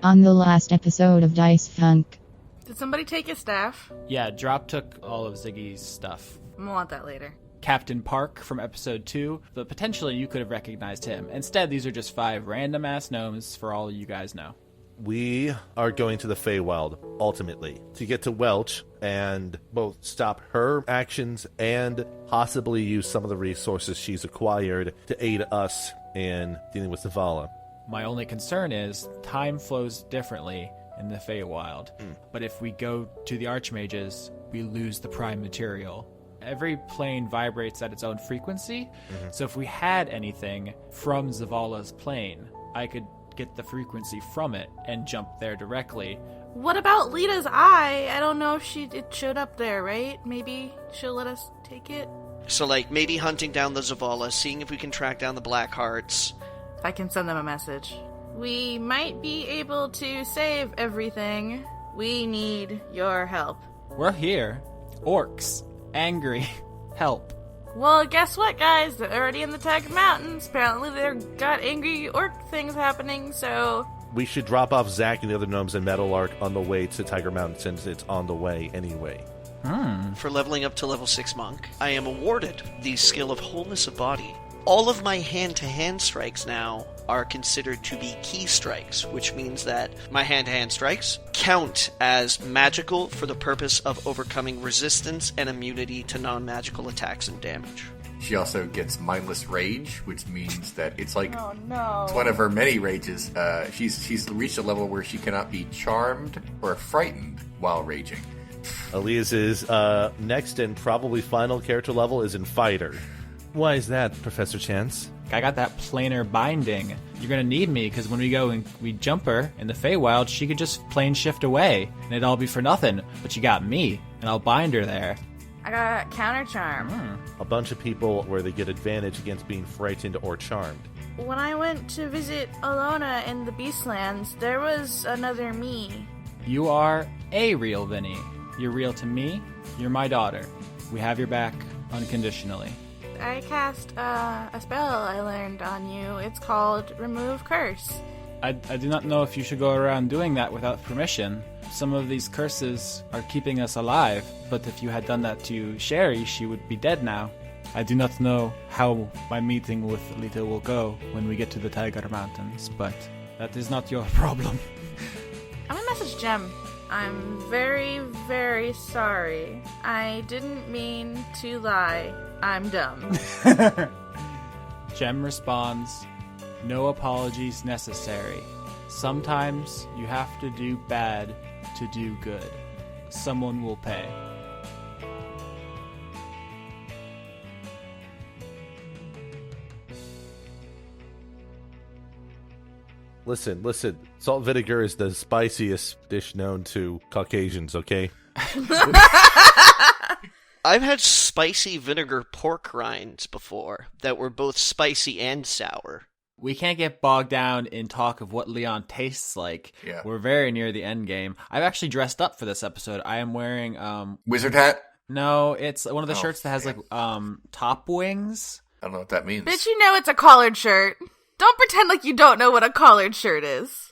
On the last episode of Dice Funk. Did somebody take his staff? Yeah, Drop took all of Ziggy's stuff. I want that later. Captain Park from episode 2, but potentially you could have recognized him. Instead, these are just 5 random-ass gnomes for all you guys know. We are going to the Feywild, ultimately, to get to Welch and both stop her actions and possibly use some of the resources she's acquired to aid us in dealing with Zavala. My only concern is time flows differently in the Feywild. But if we go to the Archmages, we lose the prime material. Every plane vibrates at its own frequency, so if we had anything from Zavala's plane, I could get the frequency from it and jump there directly. What about Lita's eye? I don't know if it showed up there, right? Maybe she'll let us take it? So, like, maybe hunting down the Zavala, seeing if we can track down the Blackhearts. I can send them a message. We might be able to save everything. We need your help. We're here. Orcs. Angry. Help. Well, guess what, guys? They're already in the Tiger Mountains. Apparently they've got angry orc things happening, so... We should drop off Zack and the other gnomes in Meadowlark on the way to Tiger Mountain since it's on the way anyway. For leveling up to level 6 monk, I am awarded the skill of wholeness of body. All of my hand-to-hand strikes now are considered to be key strikes, which means that my hand-to-hand strikes count as magical for the purpose of overcoming resistance and immunity to non-magical attacks and damage. She also gets mindless rage, which means that it's like Oh, no. it's one of her many rages. She's reached a level where she cannot be charmed or frightened while raging. Alias's next and probably final character level is in Fighter. Why is that, Professor Chance? I got that planar binding. You're gonna need me, because when we go and we jump her in the Feywild, she could just plane shift away, and it'd all be for nothing. But you got me, and I'll bind her there. I got counter charm. A bunch of people where they get advantage against being frightened or charmed. When I went to visit Alona in the Beastlands, there was another me. You are a real Vinny. You're real to me. You're my daughter. We have your back unconditionally. I cast a spell I learned on you. It's called Remove Curse. I do not know if you should go around doing that without permission. Some of these curses are keeping us alive, but if you had done that to Sherry, she would be dead now. I do not know how my meeting with Lita will go when we get to the Tiger Mountains, but that is not your problem. I'm gonna message Jem. I'm very, very sorry. I didn't mean to lie. I'm dumb. Jem responds, "No apologies necessary. Sometimes you have to do bad to do good. Someone will pay." Listen. Salt vinegar is the spiciest dish known to Caucasians, okay? I've had spicy vinegar pork rinds before that were both spicy and sour. We can't get bogged down in talk of what Leon tastes like. Yeah. We're very near the end game. I've actually dressed up for this episode. I am wearing Wizard hat? no, it's one of the Oh, shirts that has damn. like top wings. I don't know what that means. Bitch, you know it's a collared shirt. Don't pretend like you don't know what a collared shirt is.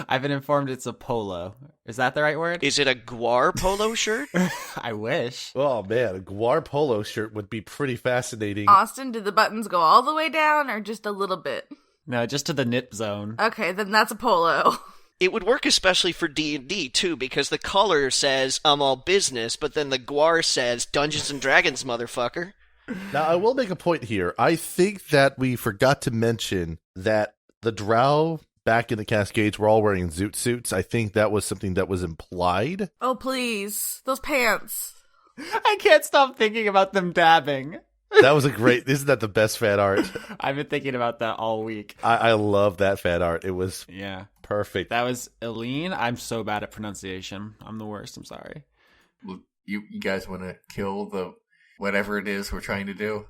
I've been informed it's a polo. Is that the right word? Is it a guar polo shirt? I wish. Oh man, a Guar polo shirt would be pretty fascinating. Austin, did the buttons go all the way down or just a little bit? No, just to the nip zone. Okay, then that's a polo. It would work especially for D&D, too, because the collar says, I'm all business, but then the guar says, Dungeons and Dragons, motherfucker. Now, I will make a point here. I think that we forgot to mention that the drow back in the Cascades were all wearing zoot suits. I think that was something that was implied. Oh, please. Those pants. I can't stop thinking about them dabbing. That was a great... Isn't that the best fan art? I've been thinking about that all week. I love that fan art. It was Yeah. perfect. That was Eileen. I'm so bad at pronunciation. I'm the worst. I'm sorry. Well, you guys want to kill the whatever it is we're trying to do?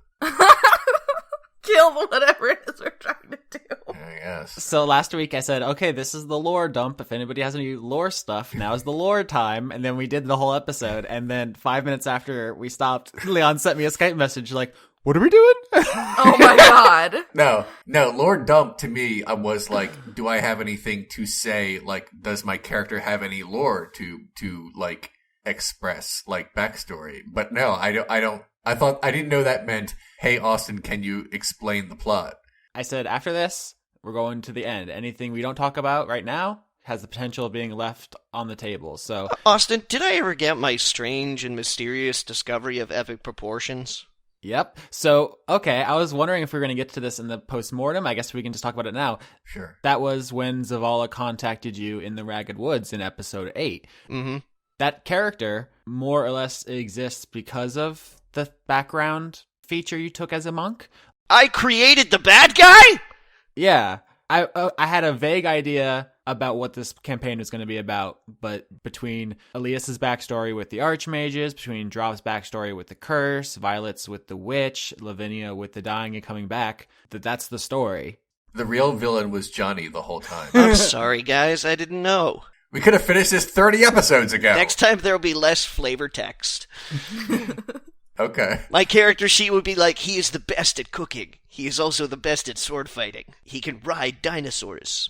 Kill whatever it is we're trying to do. I guess. So last week I said, okay, this is the lore dump. If anybody has any lore stuff, now is the lore time. And then we did the whole episode. And then 5 minutes after we stopped, Leon sent me a Skype message like, what are we doing? Oh my god. No, Lord Dump to me was like, do I have anything to say? Like, does my character have any lore to like express, like backstory? But no, I don't. I didn't know that meant, hey, Austin, can you explain the plot? I said, after this, we're going to the end. Anything we don't talk about right now has the potential of being left on the table. So, Austin, did I ever get my strange and mysterious discovery of epic proportions? yep. So, okay, I was wondering if we were going to get to this in the post-mortem. I guess we can just talk about it now. Sure. That was when Zavala contacted you in the Ragged Woods in episode 8. Mm-hmm. That character more or less exists because of the background feature you took as a monk. I created the bad guy? Yeah. I had a vague idea about what this campaign was going to be about, but between Alias's backstory with the Archmages, between Drop's backstory with the curse, Violet's with the witch, Lavinia with the dying and coming back, that's the story. The real villain was Johnny the whole time. I'm sorry, guys. I didn't know. We could have finished this 30 episodes ago. Next time there'll be less flavor text. Okay. My character sheet would be like, he is the best at cooking. He is also the best at sword fighting. He can ride dinosaurs.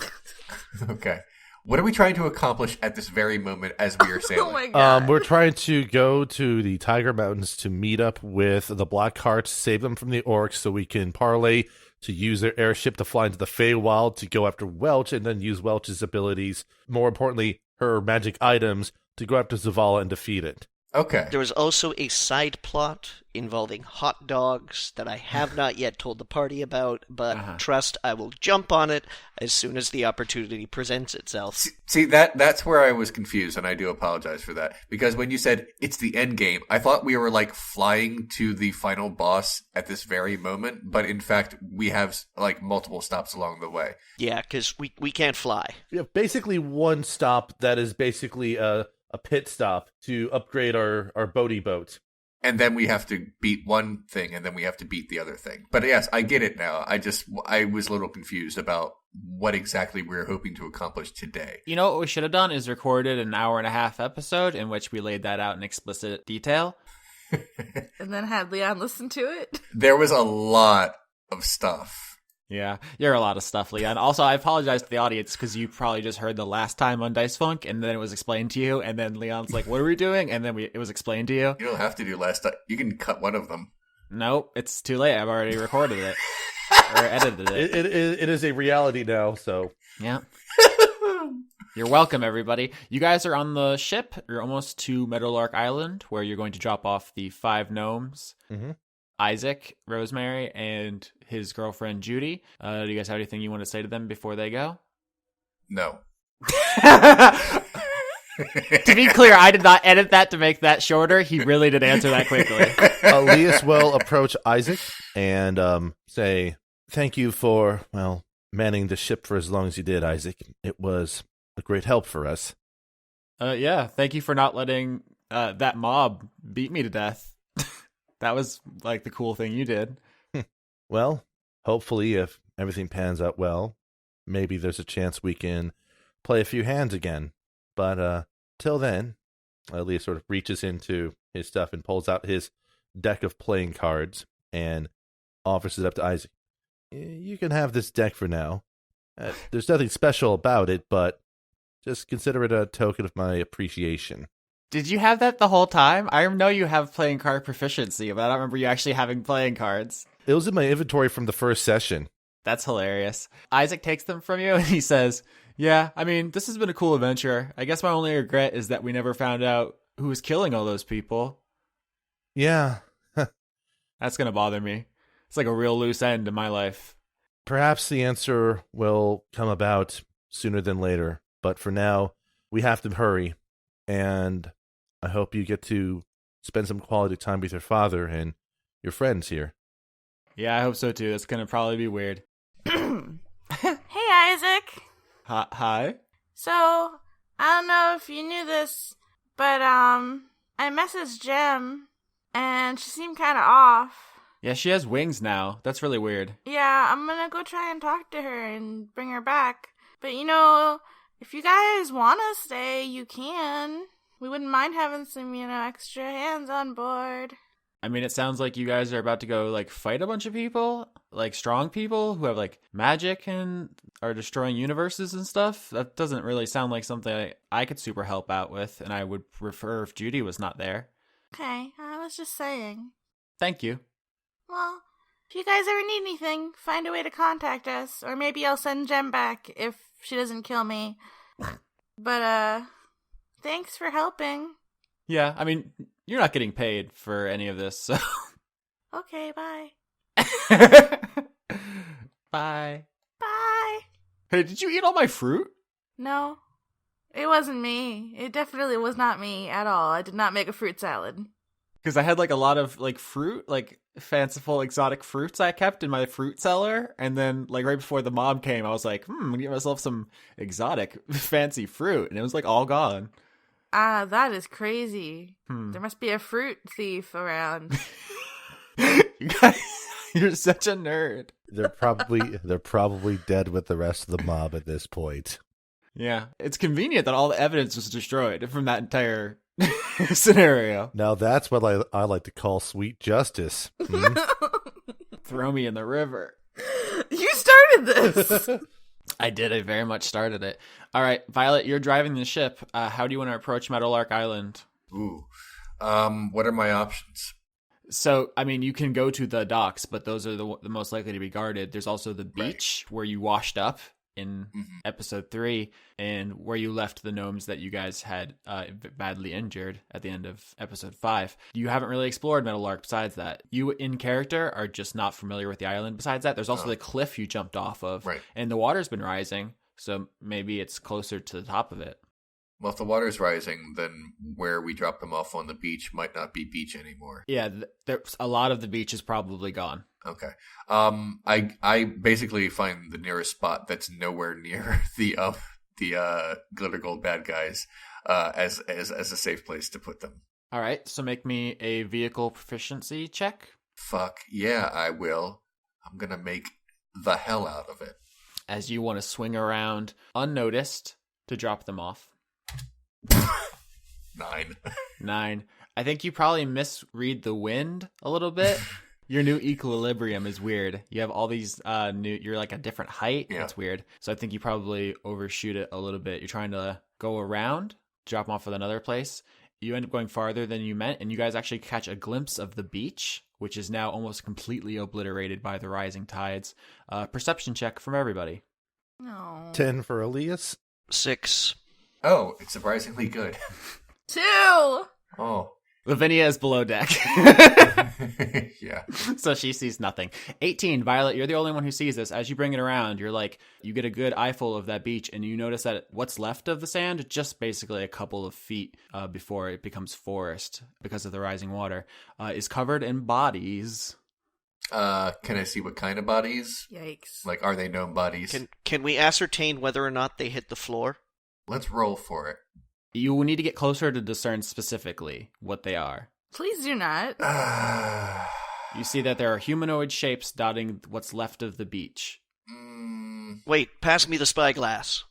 Okay. What are we trying to accomplish at this very moment as we are sailing? Oh my god. We're trying to go to the Tiger Mountains to meet up with the Blackhearts, save them from the orcs so we can parlay to use their airship to fly into the Feywild to go after Welch and then use Welch's abilities, more importantly, her magic items, to go after Zavala and defeat it. Okay. There was also a side plot involving hot dogs that I have not yet told the party about, but trust I will jump on it as soon as the opportunity presents itself. See, that's where I was confused, and I do apologize for that. Because when you said it's the end game, I thought we were like flying to the final boss at this very moment, but in fact, we have like multiple stops along the way. Yeah, because we can't fly. We have basically one stop that is basically a pit stop to upgrade our boaty boat. And then we have to beat one thing, and then we have to beat the other thing. But yes, I get it now. I was a little confused about what exactly we were hoping to accomplish today. You know what we should have done is recorded an hour-and-a-half episode in which we laid that out in explicit detail. And then had Leon listen to it. There was a lot of stuff. Yeah, you're a lot of stuff, Leon. Also, I apologize to the audience because you probably just heard the last time on Dice Funk, and then it was explained to you, and then Leon's like, what are we doing? And then it was explained to you. You don't have to do last time. You can cut one of them. Nope, it's too late. I've already recorded it. Or edited it. It is a reality now, so... Yeah. You're welcome, everybody. You guys are on the ship. You're almost to Meadowlark Island, where you're going to drop off the 5 gnomes. Mm-hmm. Isaac, Rosemary, and his girlfriend Judy. Do you guys have anything you want to say to them before they go? No. To be clear, I did not edit that to make that shorter. He really did answer that quickly. Alias will approach Isaac and say, thank you for, manning the ship for as long as you did, Isaac. It was a great help for us. Yeah, thank you for not letting that mob beat me to death. That was, like, the cool thing you did. Well, hopefully, if everything pans out well, maybe there's a chance we can play a few hands again. But till then, Alias sort of reaches into his stuff and pulls out his deck of playing cards and offers it up to Isaac. You can have this deck for now. There's nothing special about it, but just consider it a token of my appreciation. Did you have that the whole time? I know you have playing card proficiency, but I don't remember you actually having playing cards. It was in my inventory from the first session. That's hilarious. Isaac takes them from you and he says, yeah, I mean, this has been a cool adventure. I guess my only regret is that we never found out who was killing all those people. Yeah. That's going to bother me. It's like a real loose end in my life. Perhaps the answer will come about sooner than later. But for now, we have to hurry. And I hope you get to spend some quality time with your father and your friends here. Yeah, I hope so too. That's going to probably be weird. Hey, Isaac. Hi? So, I don't know if you knew this, but, I messaged Jem, and she seemed kind of off. Yeah, she has wings now. That's really weird. Yeah, I'm gonna go try and talk to her and bring her back. But, if you guys want to stay, you can. We wouldn't mind having some, extra hands on board. I mean, it sounds like you guys are about to go, like, fight a bunch of people, like, strong people who have, like, magic and are destroying universes and stuff. That doesn't really sound like something I could super help out with, and I would prefer if Judy was not there. Okay, I was just saying. Thank you. Well, if you guys ever need anything, find a way to contact us, or maybe I'll send Jem back if she doesn't kill me. But, thanks for helping. Yeah, I mean, you're not getting paid for any of this, so... Okay, bye. Bye. Bye. Hey, did you eat all my fruit? No, it wasn't me. It definitely was not me at all. I did not make a fruit salad. Because I had, like, a lot of, like, fruit, like, fanciful exotic fruits I kept in my fruit cellar, and then, like, right before the mob came, I was like, I'm gonna get myself some exotic fancy fruit, and it was, like, all gone. Ah, that is crazy. There must be a fruit thief around. You guys, you're such a nerd. They're probably dead with the rest of the mob at this point. Yeah, it's convenient that all the evidence was destroyed from that entire scenario. Now that's what I like to call sweet justice. Throw me in the river. You started this! I did. I very much started it. All right, Violet, you're driving the ship. How do you want to approach Meadowlark Island? Ooh. What are my options? So, I mean, you can go to the docks, but those are the most likely to be guarded. There's also the beach where you washed up in episode 3 and where you left the gnomes that you guys had badly injured at the end of episode 5. You haven't really explored Meadowlark besides that. You, in character, are just not familiar with the island besides that. There's also the cliff you jumped off of. Right. And the water's been rising, so maybe it's closer to the top of it. Well, if the water's rising, then where we dropped them off on the beach might not be beach anymore. Yeah, there's a lot of the beach is probably gone. Okay. I basically find the nearest spot that's nowhere near the glitter gold bad guys as a safe place to put them. All right, so make me a vehicle proficiency check. Fuck yeah, I will. I'm gonna make the hell out of it. As you want to swing around unnoticed to drop them off. 9. I think you probably misread the wind a little bit. Your new equilibrium is weird. You have all these you're like a different height. Yeah. That's weird. So I think you probably overshoot it a little bit. You're trying to go around, drop them off at another place. You end up going farther than you meant, and you guys actually catch a glimpse of the beach, which is now almost completely obliterated by the rising tides. Perception check from everybody. No. 10 for Alias. 6. Oh, it's surprisingly good. 2! Oh. Lavinia is below deck. Yeah. So she sees nothing. 18, Violet, you're the only one who sees this. As you bring it around, you're like, you get a good eyeful of that beach, and you notice that what's left of the sand, just basically a couple of feet before it becomes forest because of the rising water, is covered in bodies. Can I see what kind of bodies? Yikes. Like, are they known bodies? Can we ascertain whether or not they hit the floor? Let's roll for it. You will need to get closer to discern specifically what they are. Please do not. You see that there are humanoid shapes dotting what's left of the beach. Wait, pass me the spyglass.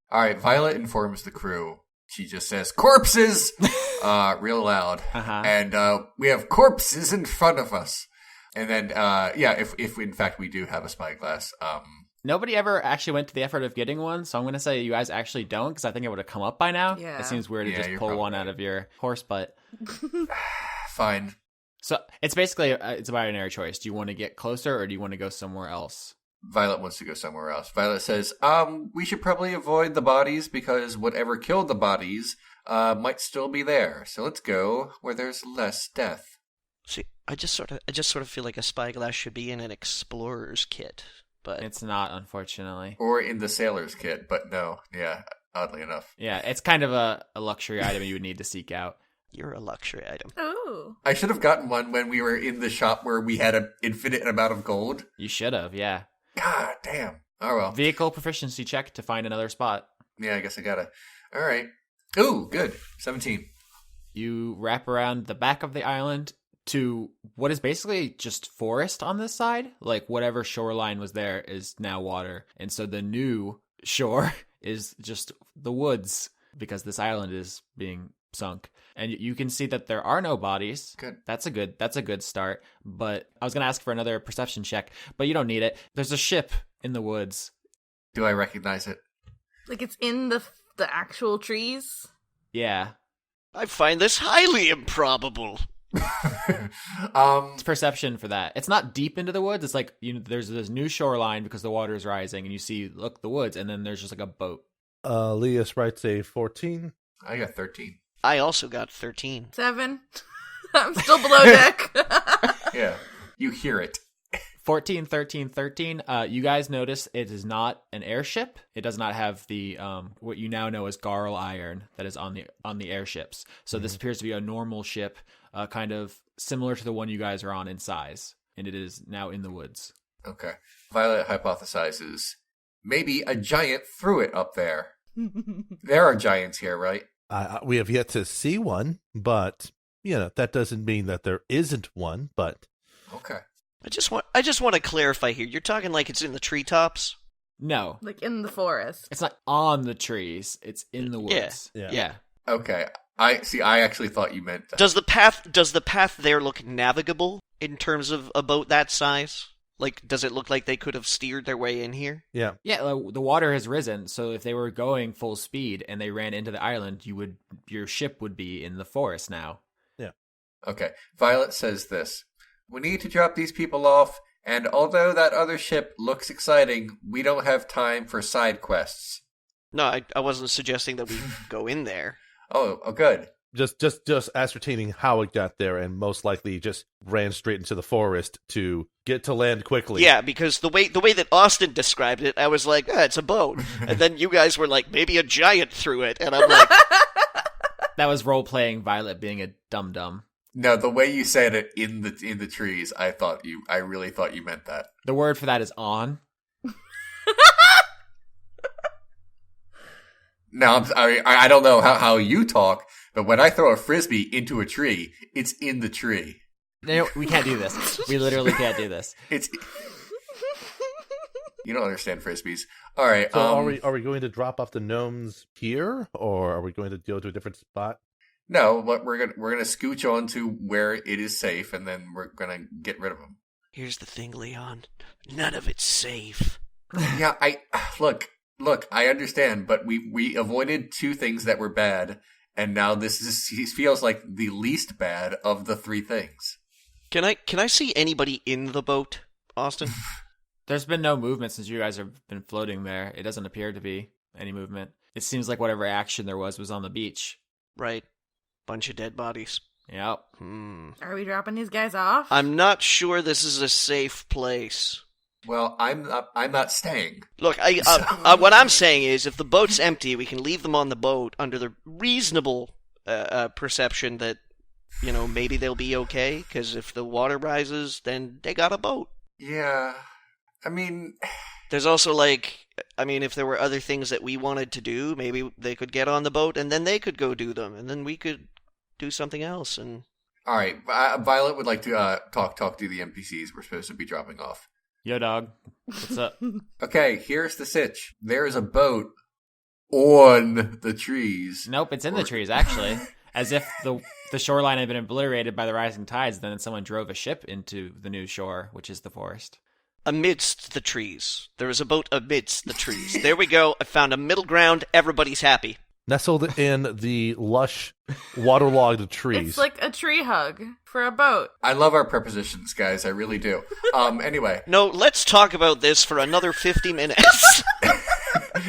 All right, Violet informs the crew. She just says, corpses! Real loud. Uh-huh. And we have corpses in front of us. And then, if in fact we do have a spyglass, Nobody ever actually went to the effort of getting one, so I'm going to say you guys actually don't, because I think it would have come up by now. Yeah. It seems weird to just pull one out of your horse butt. fine. So it's basically, it's a binary choice. Do you want to get closer, or do you want to go somewhere else? Violet wants to go somewhere else. Violet says, we should probably avoid the bodies, because whatever killed the bodies might still be there. So let's go where there's less death. See, I just sort of feel like a spyglass should be in an explorer's kit, but It's not, unfortunately. Or in the sailor's kit, but no. Yeah, oddly enough. Yeah, it's kind of a luxury item you would need to seek out. you're a luxury item. Ooh. I should have gotten one when we were in the shop where we had an infinite amount of gold. You should have, yeah. God damn. Oh well. Vehicle proficiency check to find another spot. Yeah, I guess I gotta. All right. Ooh, good. 17. You wrap around the back of the island to what is basically just forest on this side. Like whatever shoreline was there is now water. And so the new shore is just the woods, because this island is being sunk. And you can see that there are no bodies. Good. That's a good start. But I was going to ask for another perception check, but you don't need it. There's a ship in the woods. Do I recognize it? Like it's in the actual trees? Yeah. I find this highly improbable. It's perception for that. It's not deep into the woods. It's like, there's this new shoreline because the water is rising and you see, look, the woods, and then there's just like a boat. Elias writes a 14. I got 13. I also got 13. 7. I'm still below deck. Yeah, you hear it. 14, 13, 13. You guys notice it is not an airship. It does not have the what you now know as Garl iron that is on the airships. So this appears to be a normal ship, kind of similar to the one you guys are on in size, and it is now in the woods. Okay. Violet hypothesizes maybe a giant threw it up there. There are giants here, right? We have yet to see one, but that doesn't mean that there isn't one. But Okay. I just want to clarify here. You're talking like it's in the treetops? No, Like in the forest. it's not on the trees. It's in the woods. Yeah. Okay. I actually thought you meant that. Does the path there look navigable in terms of a boat that size? Like, does it look like they could have steered their way in here? Yeah. Yeah, the water has risen, so if they were going full speed and they ran into the island, your ship would be in the forest now. Yeah. Okay. Violet says this. We need to drop these people off, and although that other ship looks exciting, we don't have time for side quests. No, I wasn't suggesting that we go in there. Oh, good. Just ascertaining how it got there, and most likely just ran straight into the forest to get to land quickly. Yeah, because the way that Austin described it, I was like, it's a boat. And then you guys were like, maybe a giant threw it. And I'm like... That was role-playing Violet being a dum-dum. No, the way you said it in the trees, I really thought you meant that. The word for that is on. Now, I don't know how you talk, but when I throw a frisbee into a tree, it's in the tree. No, we can't do this. We literally can't do this. You don't understand frisbees. All right. So are we going to drop off the gnomes here, or are we going to go to a different spot? No, but we're gonna scooch on to where it is safe, and then we're gonna get rid of them. Here's the thing, Leon. None of it's safe. Yeah, look. I understand, but we avoided two things that were bad, and now this feels like the least bad of the three things. Can I see anybody in the boat, Austin? There's been no movement since you guys have been floating there. It doesn't appear to be any movement. It seems like whatever action there was on the beach. Right. Bunch of dead bodies. Yep. Are we dropping these guys off? I'm not sure this is a safe place. Well, I'm not staying. Look, what I'm saying is, if the boat's empty, we can leave them on the boat under the reasonable perception that, maybe they'll be okay. Because if the water rises, then they got a boat. Yeah, I mean, there's also if there were other things that we wanted to do, maybe they could get on the boat and then they could go do them, and then we could do something else. And all right, Violet would like to talk to the NPCs we're supposed to be dropping off. Yo, dog. What's up? Okay, here's the sitch. There is a boat on the trees. Nope, it's in the trees, actually. As if the shoreline had been obliterated by the rising tides, then someone drove a ship into the new shore, which is the forest. Amidst the trees. There is a boat amidst the trees. There we go. I found a middle ground. Everybody's happy. Nestled in the lush, waterlogged trees. It's like a tree hug for a boat. I love our prepositions, guys. I really do. Anyway. No, let's talk about this for another 50 minutes.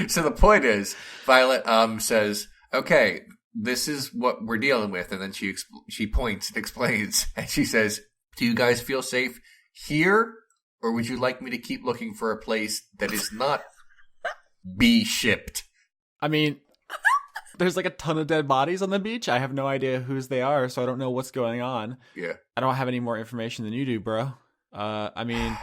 So the point is, Violet says, okay, this is what we're dealing with. And then she points and explains. And she says, do you guys feel safe here? Or would you like me to keep looking for a place that is not shipped? I mean, there's like a ton of dead bodies on the beach. I have no idea whose they are, so I don't know what's going on. Yeah. I don't have any more information than you do, bro. I mean,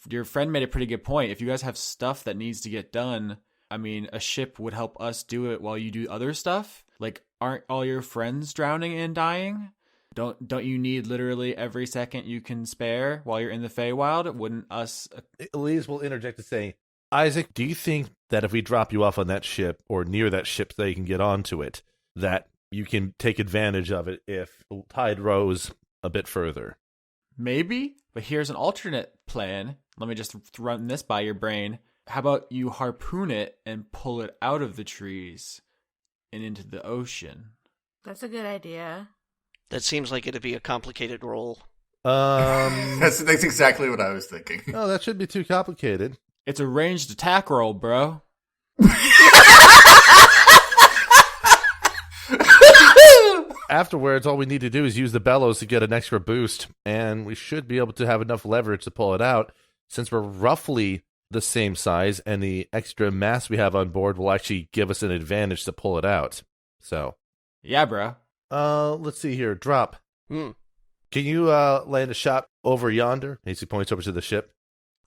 your friend made a pretty good point. If you guys have stuff that needs to get done, I mean, a ship would help us do it while you do other stuff. Like, aren't all your friends drowning and dying? Don't you need literally every second you can spare while you're in the Feywild? Wouldn't us... Elise will interject to say, Isaac, do you think that if we drop you off on that ship or near that ship so you can get onto it, that you can take advantage of it if the tide rose a bit further. Maybe, but here's an alternate plan. Let me just run this by your brain. How about you harpoon it and pull it out of the trees and into the ocean? That's a good idea. That seems like it'd be a complicated roll. That's exactly what I was thinking. Oh, that shouldn't be too complicated. It's a ranged attack roll, bro. Afterwards, all we need to do is use the bellows to get an extra boost, and we should be able to have enough leverage to pull it out, since we're roughly the same size, and the extra mass we have on board will actually give us an advantage to pull it out. So, Yeah, bro. let's see here. Drop. Hmm. Can you land a shot over yonder? As he points over to the ship.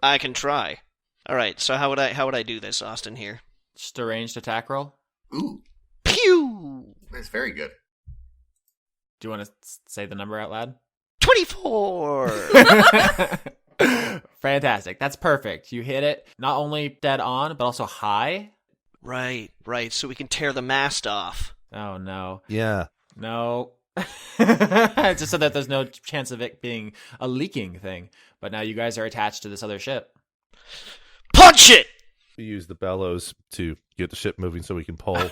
I can try. All right. So how would I do this, Austin? Here. Just a ranged attack roll. Ooh, Pew. that's very good. Do you want to say the number out loud? 24. Fantastic. That's perfect. You hit it not only dead on, but also high. Right. So we can tear the mast off. Oh, no. Yeah. No. Just so that there's no chance of it being a leaking thing. But now you guys are attached to this other ship. Punch it. We use the bellows to get the ship moving so we can pull.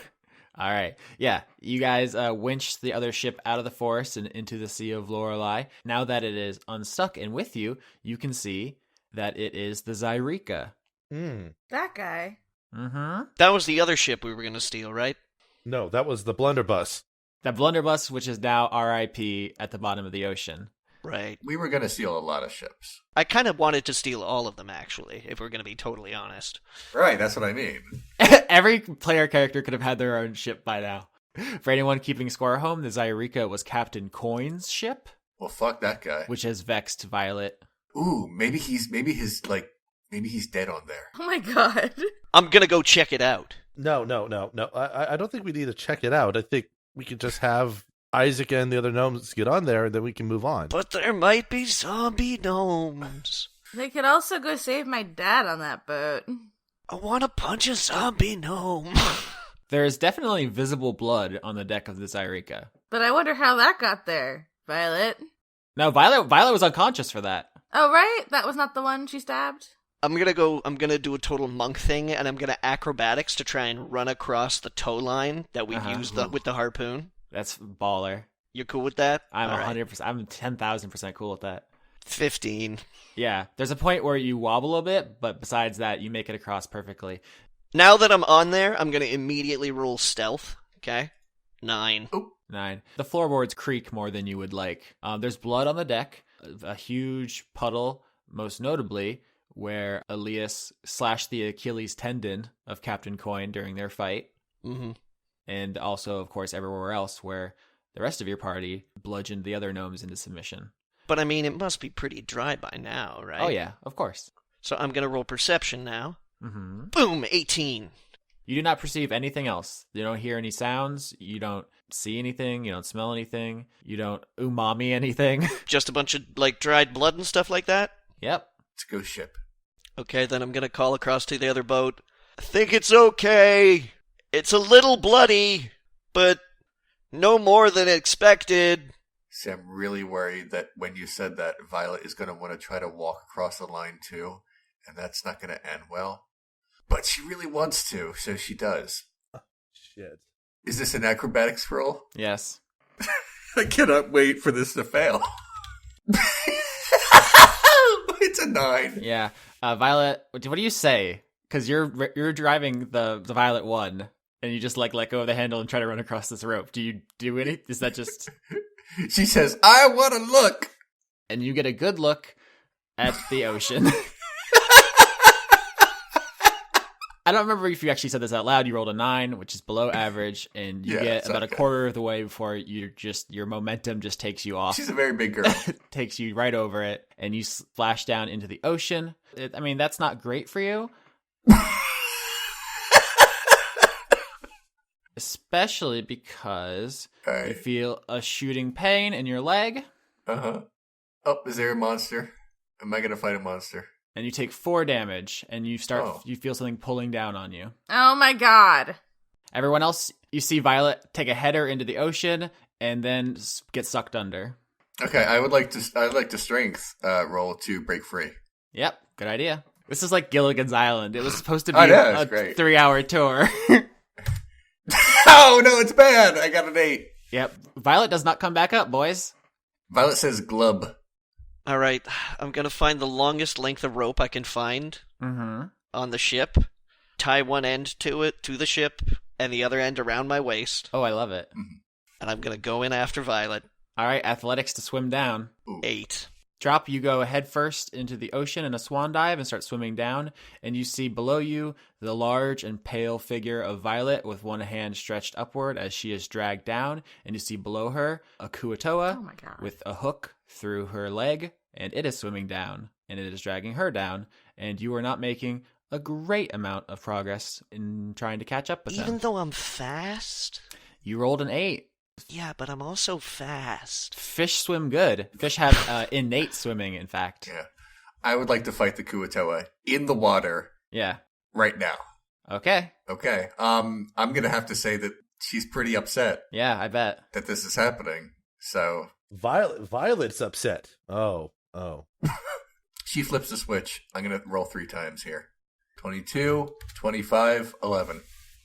All right. Yeah. You guys winch the other ship out of the forest and into the Sea of Lorelei. Now that it is unstuck and with you, you can see that it is the Zyreka. That guy. Mm-hmm. That was the other ship we were going to steal, right? No, that was the blunderbuss. That blunderbuss, which is now RIP at the bottom of the ocean. Right. We were going to steal a lot of ships. I kind of wanted to steal all of them, actually, if we're going to be totally honest. Right, that's what I mean. Every player character could have had their own ship by now. For anyone keeping score at home, the Zyreka was Captain Coin's ship, Well, fuck that guy. which has vexed Violet. Ooh, maybe he's dead on there. Oh my god. I'm going to go check it out. No. I don't think we need to check it out. I think we could just have Isaac and the other gnomes get on there, and then we can move on. But there might be zombie gnomes. They could also go save my dad on that boat. I want to punch a zombie gnome. There is definitely visible blood on the deck of the Zyreka. But I wonder how that got there, Violet. No, Violet was unconscious for that. Oh, right? That was not the one she stabbed? I'm gonna do a total monk thing, and I'm gonna acrobatics to try and run across the tow line that we used with the harpoon. That's baller. You're cool with that? I'm All right. 100%. I'm 10,000% cool with that. 15. Yeah, there's a point where you wobble a bit, but besides that, you make it across perfectly. Now that I'm on there, I'm gonna immediately roll stealth. Okay? 9. 9. The floorboards creak more than you would like. There's blood on the deck, a huge puddle, most notably where Alias slashed the Achilles tendon of Captain Coin during their fight. Mm-hmm. And also, of course, everywhere else where the rest of your party bludgeoned the other gnomes into submission. But I mean, it must be pretty dry by now, right? Oh, yeah, of course. So I'm gonna roll perception now. Mm-hmm. Boom! 18. You do not perceive anything else. You don't hear any sounds. You don't see anything. You don't smell anything. You don't umami anything. Just a bunch of, dried blood and stuff like that? Yep. Let's go ship. Okay, then I'm gonna call across to the other boat. I think it's okay. It's a little bloody, but no more than expected. See, I'm really worried that when you said that, Violet is going to want to try to walk across the line too, and that's not going to end well. But she really wants to, so she does. Shit. Is this an acrobatics roll? Yes. I cannot wait for this to fail. It's a 9. Yeah. Violet, what do you say? Because you're driving the Violet one, and you just let go of the handle and try to run across this rope. Do you do any? Is that just? She says, "I want to look," and you get a good look at the ocean. I don't remember if you actually said this out loud. You rolled a 9, which is below average, and you get about a quarter of the way before your momentum just takes you off. She's a very big girl. Takes you right over it, and you splash down into the ocean. That's not great for you. Especially because you feel a shooting pain in your leg. Uh-huh. Oh, is there a monster? Am I going to fight a monster? And you take 4 damage, and you feel something pulling down on you. Oh my god. Everyone else, you see Violet take a header into the ocean and then get sucked under. Okay, I'd like to strength roll to break free. Yep, good idea. This is like Gilligan's Island. It was supposed to be a a 3-hour tour. Oh, no, it's bad. I got an 8. Yep. Violet does not come back up, boys. Violet says glub. All right, I'm going to find the longest length of rope I can find on the ship, tie one end to it, to the ship, and the other end around my waist. Oh, I love it. And I'm going to go in after Violet. All right, athletics to swim down. Ooh. 8. Drop, you go head first into the ocean in a swan dive and start swimming down, and you see below you the large and pale figure of Violet with one hand stretched upward as she is dragged down, and you see below her a Kuatoa with a hook through her leg, and it is swimming down, and it is dragging her down, and you are not making a great amount of progress in trying to catch up with them. Even though I'm fast? You rolled an 8. Yeah, but I'm also fast. Fish swim good. Fish have innate swimming, in fact. Yeah. I would like to fight the Kuatoa in the water. Yeah. Right now. Okay. Okay. I'm going to have to say that she's pretty upset. Yeah, I bet. That this is happening. So. Violet's upset. Oh. She flips the switch. I'm going to roll 3 times here. 22, 25, 11.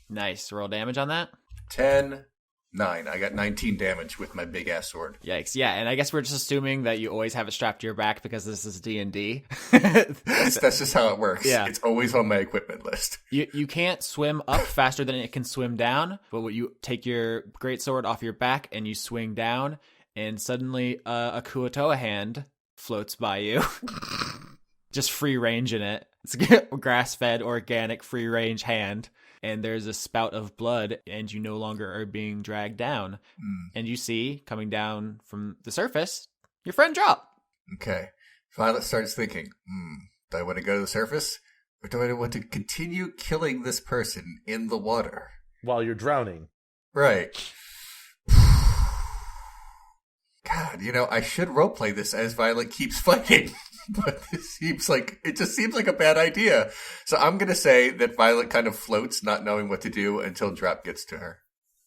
Nice. Roll damage on that. 10, 9. I got 19 damage with my big ass sword. Yikes! Yeah, and I guess we're just assuming that you always have it strapped to your back because this is D&D. That's just how it works. Yeah. It's always on my equipment list. You can't swim up faster than it can swim down, but what you take your greatsword off your back and you swing down, and suddenly a Kuatoa hand floats by you, just free range in it. It's a grass-fed, organic, free-range hand. And there's a spout of blood, and you no longer are being dragged down. And you see, coming down from the surface, your friend Drop. Okay. Violet starts thinking, do I want to go to the surface? Or do I want to continue killing this person in the water? While you're drowning. Right. God, I should roleplay this as Violet keeps fighting. But it just seems like a bad idea. So I'm going to say that Violet kind of floats, not knowing what to do until Drop gets to her.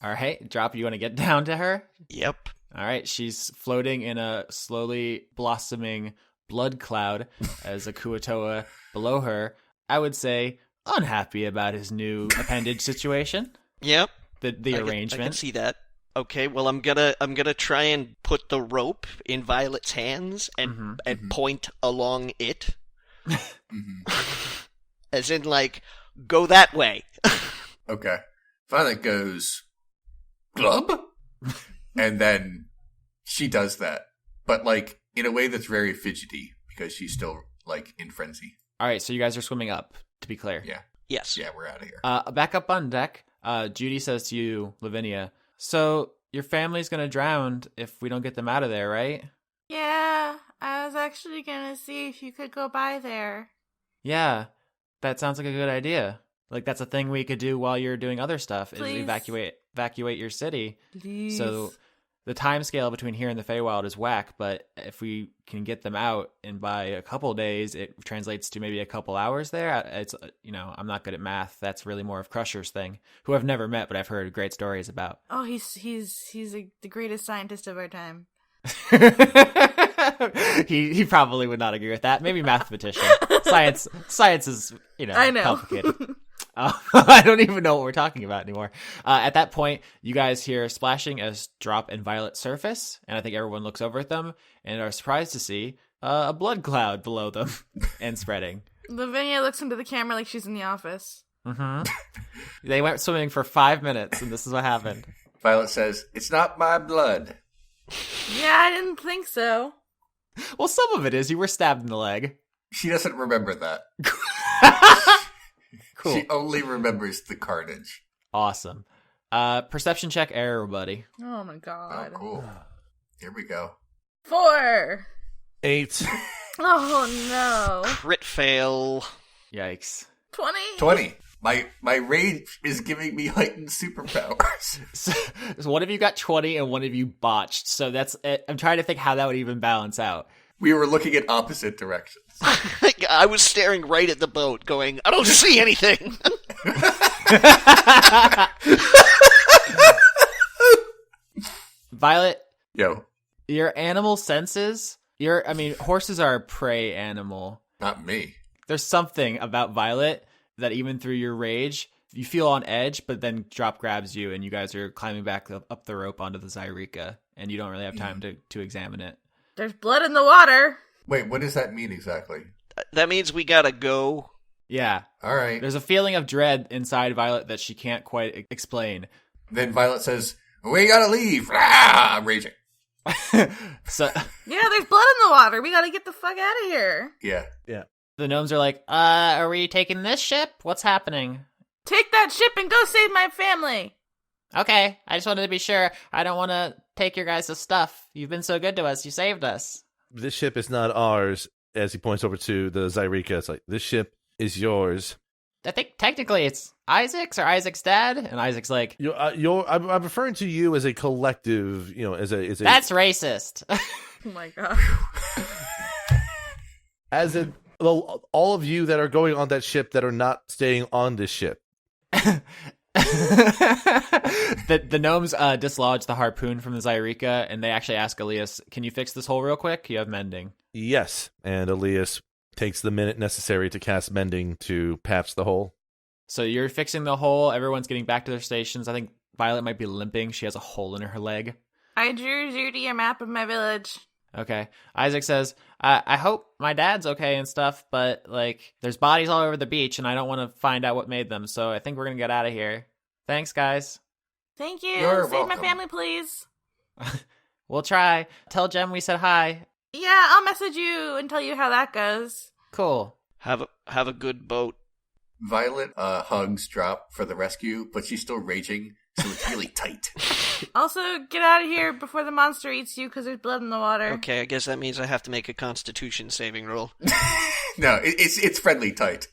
All right, Drop, you want to get down to her? Yep. All right, she's floating in a slowly blossoming blood cloud as a Kuatoa below her. I would say unhappy about his new appendage situation. Yep. The arrangement. I can see that. Okay, well, I'm gonna try and put the rope in Violet's hands and point along it, as in go that way. Okay, Violet goes glub, and then she does that, but in a way that's very fidgety because she's still in frenzy. All right, so you guys are swimming up. To be clear. Yeah. Yes. Yeah, we're out of here. Back up on deck. Judy says to you, Lavinia. So, your family's gonna drown if we don't get them out of there, right? Yeah, I was actually gonna see if you could go by there. Yeah, that sounds like a good idea. That's a thing we could do while you're doing other stuff, is Please. evacuate your city. Please. So, the time scale between here and the Feywild is whack, but if we can get them out and by a couple days, it translates to maybe a couple hours there. It's I'm not good at math. That's really more of Crusher's thing, who I've never met, but I've heard great stories about. Oh, he's the greatest scientist of our time. he probably would not agree with that. Maybe mathematician. Science is I know. complicated. I don't even know what we're talking about anymore. At that point, you guys hear splashing as Drop and Violet surface, and I think everyone looks over at them and are surprised to see a blood cloud below them and spreading. Lavinia looks into the camera like she's in the office. They went swimming for 5 minutes, and this is what happened. Violet says, "It's not my blood." Yeah, I didn't think so. Well, some of it is. You were stabbed in the leg. She doesn't remember that. Cool. She only remembers the carnage. Awesome. Perception check error, buddy. Oh my god. Oh, cool. Here we go. 4. 8. Oh no. Crit fail. Yikes. 20. My rage is giving me heightened superpowers. So one of you got 20 and one of you botched. So that's it. I'm trying to think how that would even balance out. We were looking at opposite directions. I was staring right at the boat, going, I don't see anything. Violet, Yo, your animal senses, horses are a prey animal. not me. There's something about Violet that even through your rage, you feel on edge, but then Drop grabs you and you guys are climbing back up the rope onto the Zyreka, and you don't really have time to examine it. There's blood in the water. Wait, what does that mean exactly? That means we gotta go. Yeah. All right. There's a feeling of dread inside Violet that she can't quite explain. Then Violet says, "We gotta leave." Ah, I'm raging. So Yeah, there's blood in the water. We gotta get the fuck out of here. Yeah. the gnomes are like, are we taking this ship? What's happening? Take that ship and go save my family. Okay, I just wanted to be sure. I don't want to take your guys' stuff. You've been so good to us. You saved us. This ship is not ours. As he points over to the Zyreka, it's like, this ship is yours. I think technically it's Isaac's or Isaac's dad, and Isaac's like, I'm referring to you as a collective. As a. That's racist. Oh my god. As in, well, all of you that are going on that ship that are not staying on this ship. The gnomes dislodge the harpoon from the Zyreka, and they actually ask Alias, can you fix this hole real quick? You have mending. Yes, and Alias takes the minute necessary to cast mending to patch the hole. So you're fixing the hole. Everyone's getting back to their stations. I think Violet might be limping. She has a hole in her leg. I drew Judy a map of my village. Okay. Isaac says, I hope my dad's okay and stuff, but, there's bodies all over the beach, and I don't want to find out what made them, so I think we're going to get out of here. Thanks, guys. Thank you. You're Save my welcome. family, please. We'll try. Tell Jem we said hi. Yeah, I'll message you and tell you how that goes. Cool. Have a good boat. Violet hugs Drop for the rescue, but she's still raging, so it's really tight. Also, get out of here before the monster eats you because there's blood in the water. Okay, I guess that means I have to make a Constitution saving roll. No, it's friendly tight.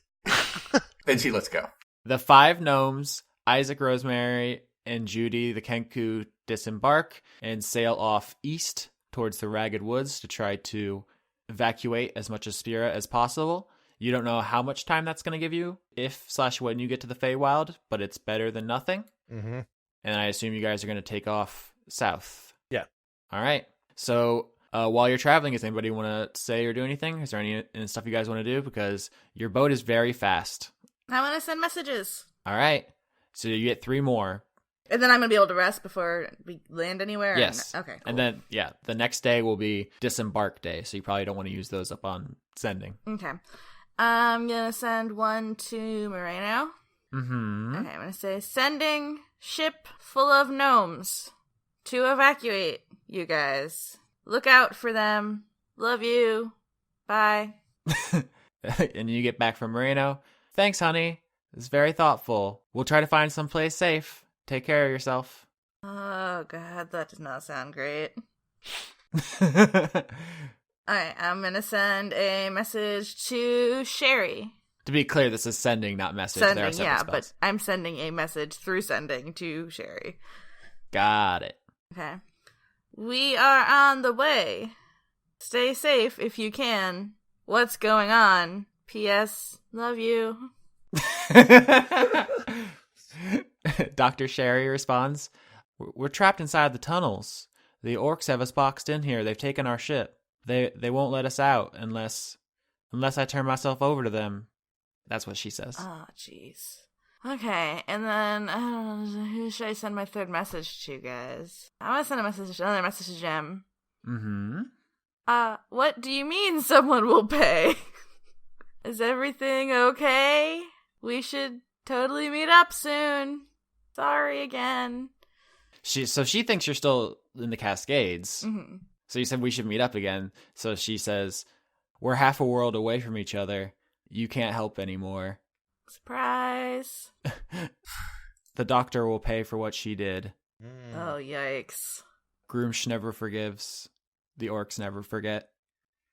Then she lets go. The 5 gnomes, Isaac, Rosemary, and Judy, the Kenku, disembark and sail off east towards the Ragged Woods to try to evacuate as much of Spira as possible. You don't know how much time that's going to give you if/when you get to the Feywild, but it's better than nothing. Mm-hmm. And I assume you guys are going to take off south. Yeah. All right. So while you're traveling, does anybody want to say or do anything? Is there any stuff you guys want to do? Because your boat is very fast. I want to send messages. All right. So you get 3 more. And then I'm going to be able to rest before we land anywhere? Yes. Okay, cool. And then, the next day will be disembark day. So you probably don't want to use those up on sending. Okay. I'm going to send one to Moreno. Mm-hmm. Okay, I'm going to say, sending ship full of gnomes to evacuate you guys. Look out for them. Love you. Bye. And you get back from Moreno. Thanks, honey. It's very thoughtful. We'll try to find someplace safe. Take care of yourself. Oh, God, that does not sound great. Alright, I'm going to send a message to Sherry. To be clear, this is sending, not message. There are Sending, separate yeah, spells. but I'm sending a message through sending to Sherry. Got it. Okay. We are on the way. Stay safe if you can. What's going on? P.S. Love you. Dr. Sherry responds, We're trapped inside the tunnels. The orcs have us boxed in here. They've taken our ship. They won't let us out unless I turn myself over to them. That's what she says. Oh, jeez. Okay, and then, who should I send my third message to, guys? I want to send another message to Jem. Mm-hmm. What do you mean someone will pay? Is everything okay? We should totally meet up soon. Sorry again. She thinks you're still in the Cascades. Mm-hmm. So you said we should meet up again. So she says, we're half a world away from each other. You can't help anymore. Surprise. The doctor will pay for what she did. Oh, yikes. Groomsh never forgives. The orcs never forget.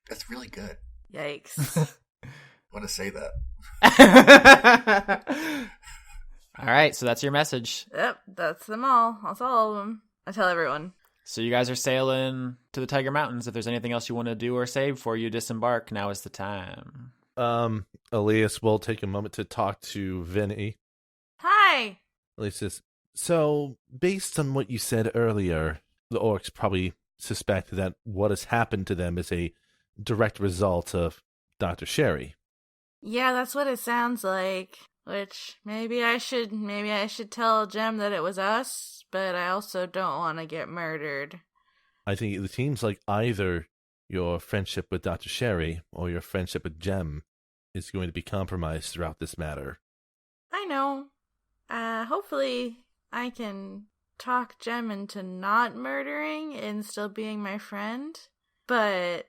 That's really good. Yikes. I want to say that. All right, so that's your message. Yep, that's them all. That's all of them. I tell everyone. So you guys are sailing to the Tiger Mountains. If there's anything else you want to do or say before you disembark, now is the time. Elias will take a moment to talk to Vinny. Hi, Hi! Alias says, so, based on what you said earlier, the orcs probably suspect that what has happened to them is a direct result of Dr. Sherry. Yeah, that's what it sounds like. Which, maybe I should tell Jem that it was us, but I also don't want to get murdered. I think it seems like either your friendship with Dr. Sherry or your friendship with Jem is going to be compromised throughout this matter. I know. Hopefully I can talk Jem into not murdering and still being my friend. But,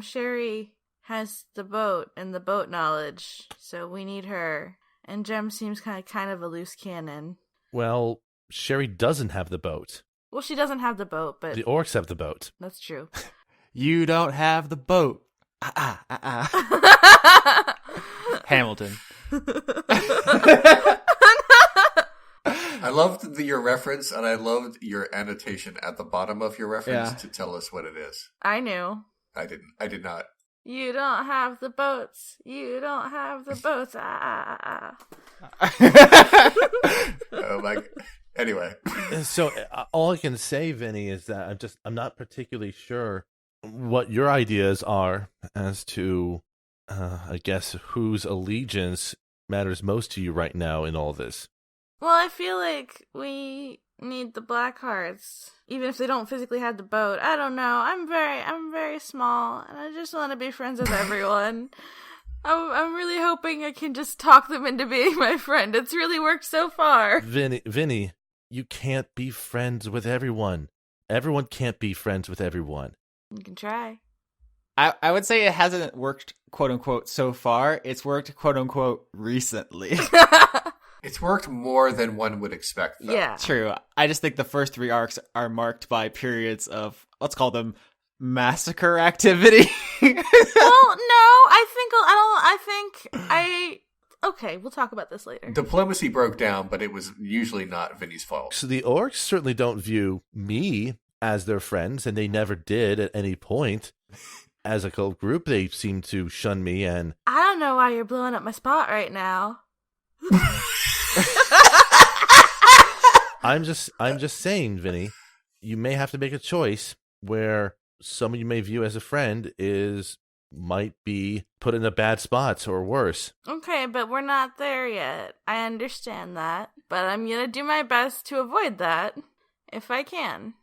Sherry has the boat and the boat knowledge, so we need her. And Jem seems kind of a loose cannon. Well, Sherry doesn't have the boat. Well, she doesn't have the boat, but... The orcs have the boat. That's true. You don't have the boat. Hamilton. I loved your reference, and I loved your annotation at the bottom of your reference to tell us what it is. I knew. I didn't. I did not. You don't have the boats. You don't have the boats. Oh my. Anyway. So all I can say, Vinny, is that I'm not particularly sure what your ideas are as to, I guess, whose allegiance matters most to you right now in all this. Well, I feel like we need the Blackhearts, even if they don't physically have the boat. I don't know. I'm very small, and I just want to be friends with everyone. I'm really hoping I can just talk them into being my friend. It's really worked so far. Vinny, you can't be friends with everyone. Everyone can't be friends with everyone. You can try. I would say it hasn't worked, quote unquote, so far. It's worked, quote unquote, recently. It's worked more than one would expect, though. Yeah. True. I just think the first 3 arcs are marked by periods of, let's call them, massacre activity. Okay, we'll talk about this later. Diplomacy broke down, but it was usually not Vinny's fault. So the orcs certainly don't view me as their friends, and they never did at any point. As a cult group, they seem to shun me, and... I don't know why you're blowing up my spot right now. I'm just saying, Vinny, you may have to make a choice where someone you may view as a friend might be put in a bad spot or worse. Okay, but we're not there yet. I understand that, but I'm gonna do my best to avoid that if I can.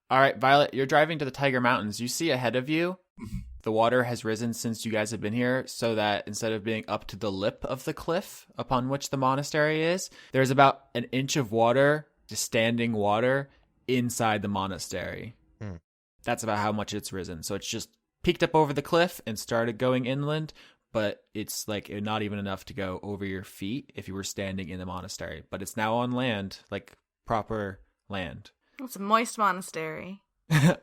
All right, Violet, you're driving to the Tiger Mountains. You see ahead of you, the water has risen since you guys have been here, so that instead of being up to the lip of the cliff upon which the monastery is, there's about an inch of water, just standing water, inside the monastery. That's about how much it's risen. So it's just peeked up over the cliff and started going inland, but it's like not even enough to go over your feet if you were standing in the monastery. But it's now on land, like proper land. It's a moist monastery.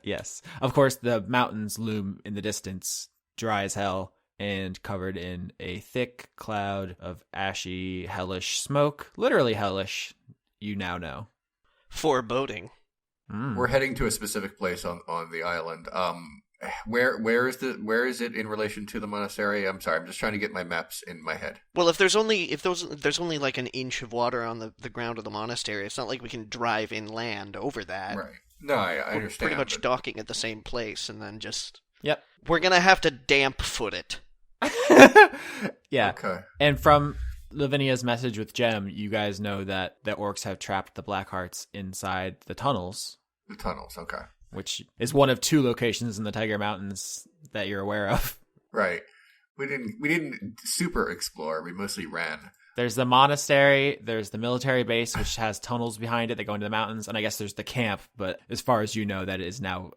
Yes. Of course, the mountains loom in the distance, dry as hell, and covered in a thick cloud of ashy, hellish smoke. Literally hellish, you now know. Foreboding. We're heading to a specific place on the island. Where is it in relation to the monastery? I'm sorry, I'm just trying to get my maps in my head. Well, if there's only like an inch of water on the ground of the monastery, it's not like we can drive inland over that. Right. No, I We're understand. pretty much docking at the same place, and then just... Yep. We're gonna have to damp foot it. Yeah. Okay. And from Lavinia's message with Jem, you guys know that the orcs have trapped the Blackhearts inside the tunnels. The tunnels, okay. Which is one of 2 locations in the Tiger Mountains that you're aware of. Right. We didn't super explore. We mostly ran. There's the monastery, there's the military base, which has tunnels behind it that go into the mountains, and I guess there's the camp, but as far as you know, that is now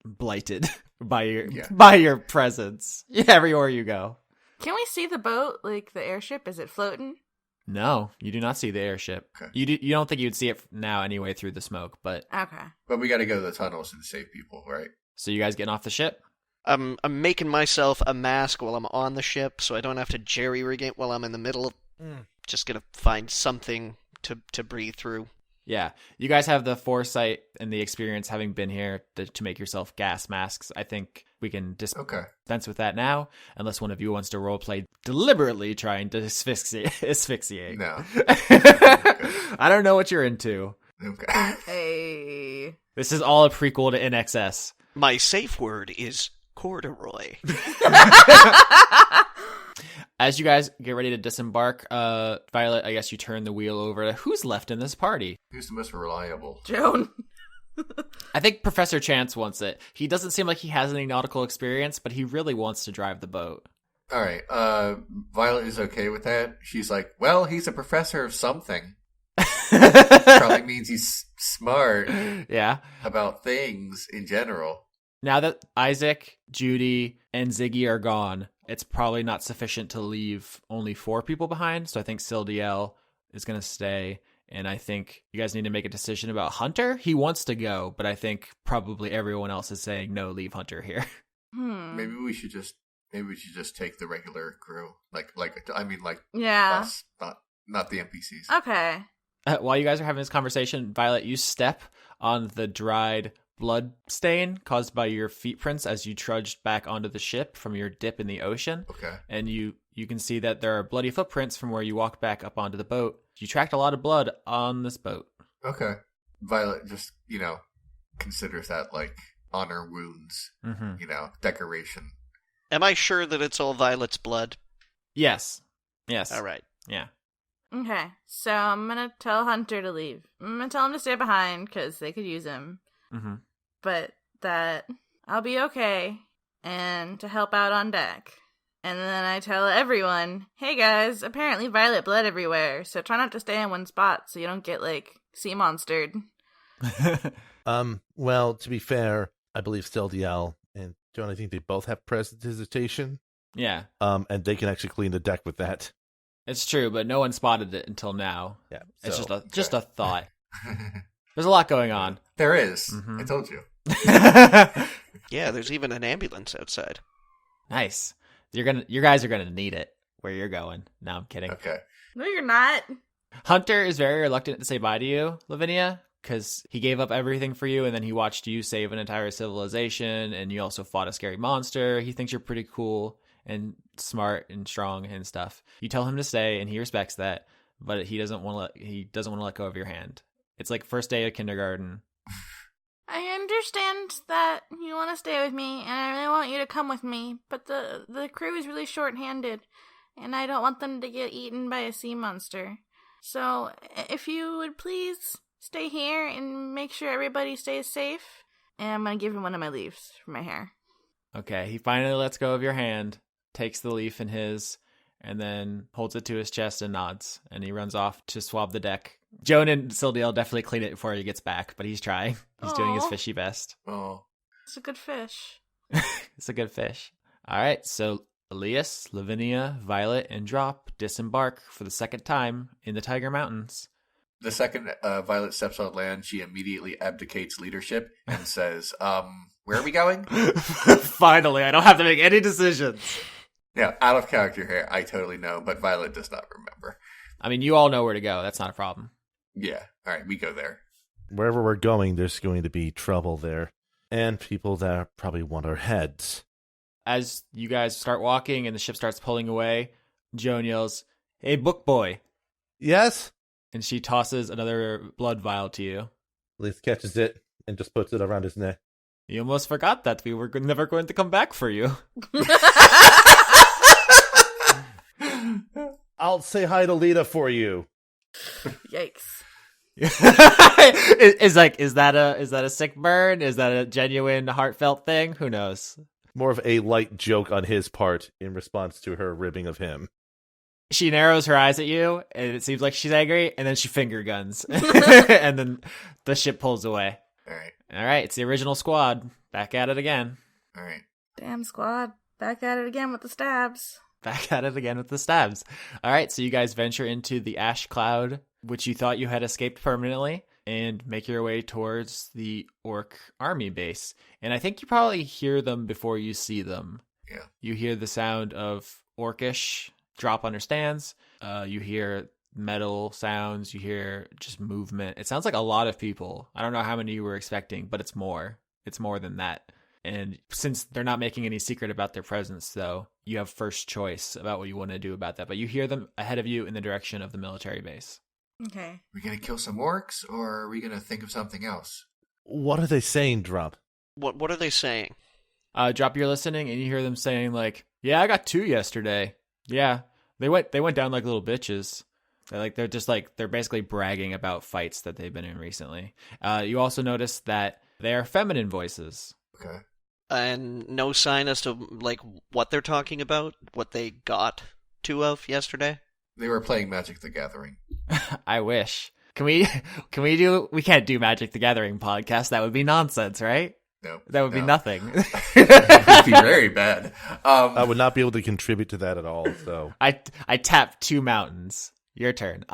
blighted by your presence everywhere you go. Can we see the boat, like the airship? Is it floating? No, you do not see the airship. Okay. You don't think you'd see it now anyway through the smoke, but... Okay. But we got to go to the tunnels and save people, right? So you guys getting off the ship? I'm making myself a mask while I'm on the ship, so I don't have to jerry-rig it while I'm in the middle of... Just gonna find something to breathe through. Yeah, you guys have the foresight and the experience having been here to make yourself gas masks. I think We can Okay. dispense with that now, unless one of you wants to roleplay deliberately trying to asphyxiate. No. I don't know what you're into. Okay. Hey. This is all a prequel to NXS. My safe word is corduroy. As you guys get ready to disembark, Violet, I guess you turn the wheel over to who's left in this party. Who's the most reliable? Joan. I think Professor Chance wants it. He doesn't seem like he has any nautical experience, but he really wants to drive the boat. All right. Violet is okay with that. She's like, well, he's a professor of something. Probably means he's smart Yeah. about things in general. Now that Isaac, Judy, and Ziggy are gone, it's probably not sufficient to leave only 4 people behind. So I think Sildiel is going to stay. And I think you guys need to make a decision about Hunter. He wants to go, but I think probably everyone else is saying, no, leave Hunter here. Maybe we should just take the regular crew. Like Yeah. us, not the NPCs. Okay. While you guys are having this conversation, Violet, you step on the dried blood stain caused by your feet prints as you trudged back onto the ship from your dip in the ocean. Okay. And you can see that there are bloody footprints from where you walked back up onto the boat. You tracked a lot of blood on this boat. Okay. Violet just, considers that like honor wounds, decoration. Am I sure that it's all Violet's blood? Yes. All right. Yeah. Okay. So I'm going to tell Hunter to leave. I'm going to tell him to stay behind because they could use him. Mm-hmm. But that I'll be okay and to help out on deck. And then I tell everyone, hey guys, apparently violet blood everywhere, so try not to stay in one spot so you don't get, sea monstered. Well, to be fair, I believe Stildiel and Joan, I think they both have prestidigitation. Yeah. And they can actually clean the deck with that. It's true, but no one spotted it until now. Yeah. It's just a thought. There's a lot going on. There is. Mm-hmm. I told you. Yeah, there's even an ambulance outside. Nice. You guys are gonna need it where you're going. No, I'm kidding. Okay. No, you're not. Hunter is very reluctant to say bye to you, Lavinia, because he gave up everything for you, and then he watched you save an entire civilization, and you also fought a scary monster. He thinks you're pretty cool and smart and strong and stuff. You tell him to stay, and he respects that, but he doesn't want to let go of your hand. It's like first day of kindergarten. I understand that you want to stay with me, and I really want you to come with me, but the crew is really short-handed, and I don't want them to get eaten by a sea monster. So, if you would please stay here and make sure everybody stays safe, and I'm going to give him one of my leaves for my hair. Okay, he finally lets go of your hand, takes the leaf in his, and then holds it to his chest and nods, and he runs off to swab the deck. Joan and Sildiel definitely clean it before he gets back, but he's trying. He's doing his fishy best. Oh. It's a good fish. It's a good fish. All right, so Alias, Lavinia, Violet, and Drop disembark for the second time in the Tiger Mountains. The second Violet steps on land, she immediately abdicates leadership and says, where are we going? Finally, I don't have to make any decisions. Yeah, out of character here. I totally know, but Violet does not remember. I mean, you all know where to go. That's not a problem. Yeah. All right, we go there. Wherever we're going, there's going to be trouble there. And people that probably want our heads. As you guys start walking and the ship starts pulling away, Joan yells, "Hey, book boy." Yes? And she tosses another blood vial to you. Leith catches it and just puts it around his neck. You almost forgot that we were never going to come back for you. I'll say hi to Lita for you. Yikes. Is that a sick burn? Is that a genuine heartfelt thing? Who knows? More of a light joke on his part in response to her ribbing of him. She narrows her eyes at you, and it seems like she's angry, and then she finger guns. And then the ship pulls away. All right, it's the original squad. Back at it again. All right. Damn squad. Back at it again with the stabs. Back at it again with the stabs. All right, so you guys venture into the ash cloud, which you thought you had escaped permanently, and make your way towards the orc army base. And I think you probably hear them before you see them. Yeah. You hear the sound of orcish. Drop understands. You hear metal sounds. You hear just movement. It sounds like a lot of people. I don't know how many you were expecting, but it's more. It's more than that. And since they're not making any secret about their presence, though, you have first choice about what you want to do about that. But you hear them ahead of you in the direction of the military base. Okay. We gonna kill some orcs, or are we gonna think of something else? What are they saying, Drop? What are they saying? Drop, you're listening, and you hear them saying, like, yeah, I got 2 yesterday. Yeah, they went down like little bitches. They're basically bragging about fights that they've been in recently. You also notice that they are feminine voices. Okay. And no sign as to, like, what they're talking about? What they got 2 of yesterday? They were playing Magic the Gathering. I wish. We can't do Magic the Gathering podcast. That would be nonsense, right? No. That would be nothing. It would be very bad. I would not be able to contribute to that at all, so. I tapped 2 mountains. Your turn.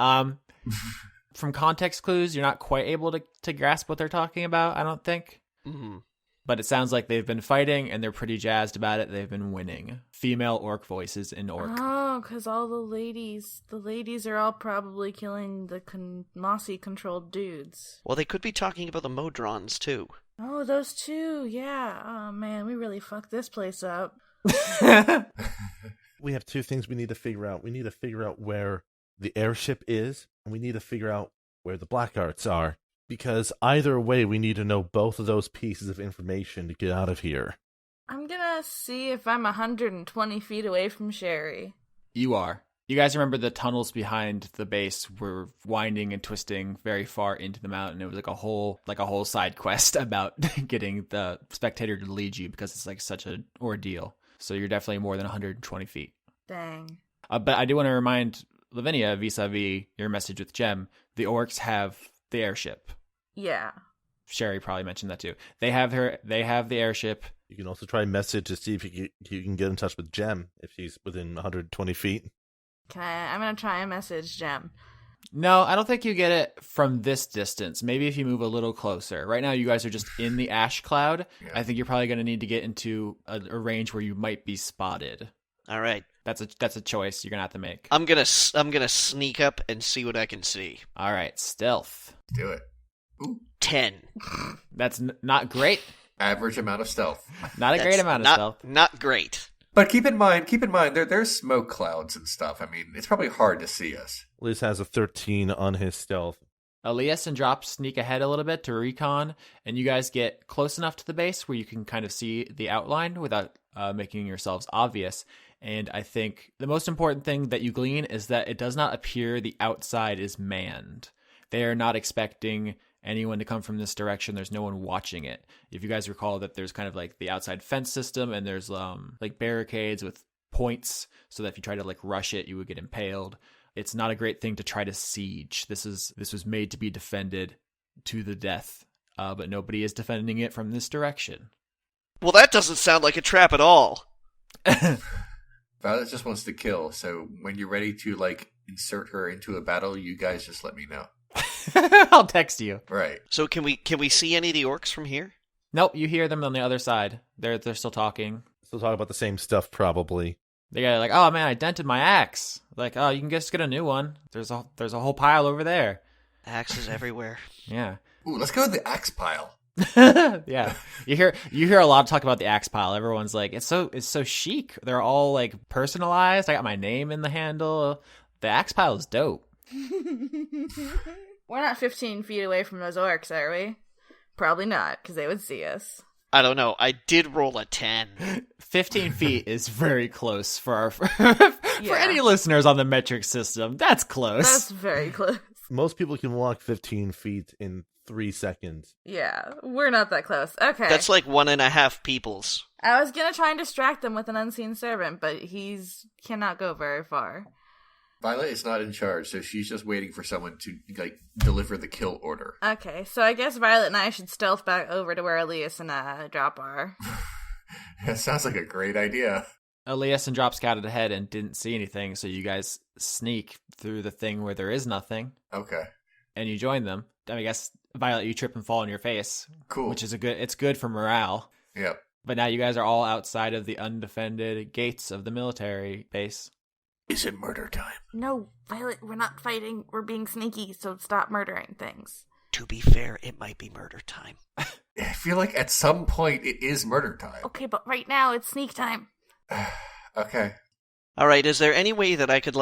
From context clues, you're not quite able to grasp what they're talking about, I don't think. Mm-hmm. But it sounds like they've been fighting, and they're pretty jazzed about it. They've been winning. Female orc voices in orc. Oh, because all the ladies are all probably killing the Mossy-controlled dudes. Well, they could be talking about the Modrons, too. Oh, those 2, yeah. Oh, man, we really fucked this place up. We have 2 things we need to figure out. We need to figure out where the airship is, and we need to figure out where the Blackhearts are. Because either way, we need to know both of those pieces of information to get out of here. I'm gonna see if I'm 120 feet away from Sherry. You are. You guys remember the tunnels behind the base were winding and twisting very far into the mountain. It was like a whole side quest about getting the spectator to lead you because it's like such an ordeal. So you're definitely more than 120 feet. Dang. But I do want to remind Lavinia, vis-a-vis your message with Jem, the orcs have the airship. Yeah. Sherry probably mentioned that too. They have the airship. You can also try message to see if you can get in touch with Jem if she's within 120 feet. I'm gonna try and message Jem. No, I don't think you get it from this distance. Maybe if you move a little closer. Right now, you guys are just in the ash cloud. Yeah. I think you're probably going to need to get into a range where you might be spotted. All right. That's a choice you're going to have to make. I'm gonna sneak up and see what I can see. All right, stealth. Do it. Ooh. 10. That's not great. Average amount of stealth. Not a great amount of stealth. Not great. But keep in mind, there's smoke clouds and stuff. I mean, it's probably hard to see us. Liz has a 13 on his stealth. Alias and Drop sneak ahead a little bit to recon, and you guys get close enough to the base where you can kind of see the outline without making yourselves obvious. And I think the most important thing that you glean is that it does not appear the outside is manned. They are not expecting anyone to come from this direction. There's no one watching it. If you guys recall that there's kind of like the outside fence system, and there's like barricades with points so that if you try to like rush it, you would get impaled. It's not a great thing to try to siege. This was made to be defended to the death, but nobody is defending it from this direction. Well, that doesn't sound like a trap at all. Violet just wants to kill, so when you're ready to like insert her into a battle, you guys just let me know. I'll text you. Right. So can we see any of the orcs from here? Nope, you hear them on the other side. They're still talking. Still talking about the same stuff, probably. They got like, oh man, I dented my axe. Like, oh, you can just get a new one. There's a whole pile over there. Axes everywhere. Yeah. Ooh, let's go to the axe pile. Yeah. You hear a lot of talk about the axe pile. Everyone's like, it's so chic. They're all like personalized. I got my name in the handle. The axe pile is dope. We're not 15 feet away from those orcs, are we? Probably not, because they would see us. I don't know. I did roll a 10. 15 feet is very close for for any listeners on the metric system. That's close. That's very close. Most people can walk 15 feet in 3 seconds. Yeah, we're not that close. Okay. That's like 1.5 peoples. I was going to try and distract them with an unseen servant, but he's cannot go very far. Violet is not in charge, so she's just waiting for someone to like deliver the kill order. Okay, so I guess Violet and I should stealth back over to where Alias and Drop are. That sounds like a great idea. Alias and Drop scouted ahead and didn't see anything, so you guys sneak through the thing where there is nothing. Okay. And you join them. I guess, Violet, you trip and fall on your face. Cool. Which is it's good for morale. Yep. But now you guys are all outside of the undefended gates of the military base. Is it murder time? No, Violet, we're not fighting. We're being sneaky, so stop murdering things. To be fair, it might be murder time. I feel like at some point it is murder time. Okay, but right now it's sneak time. Okay. All right, is there any way that I could,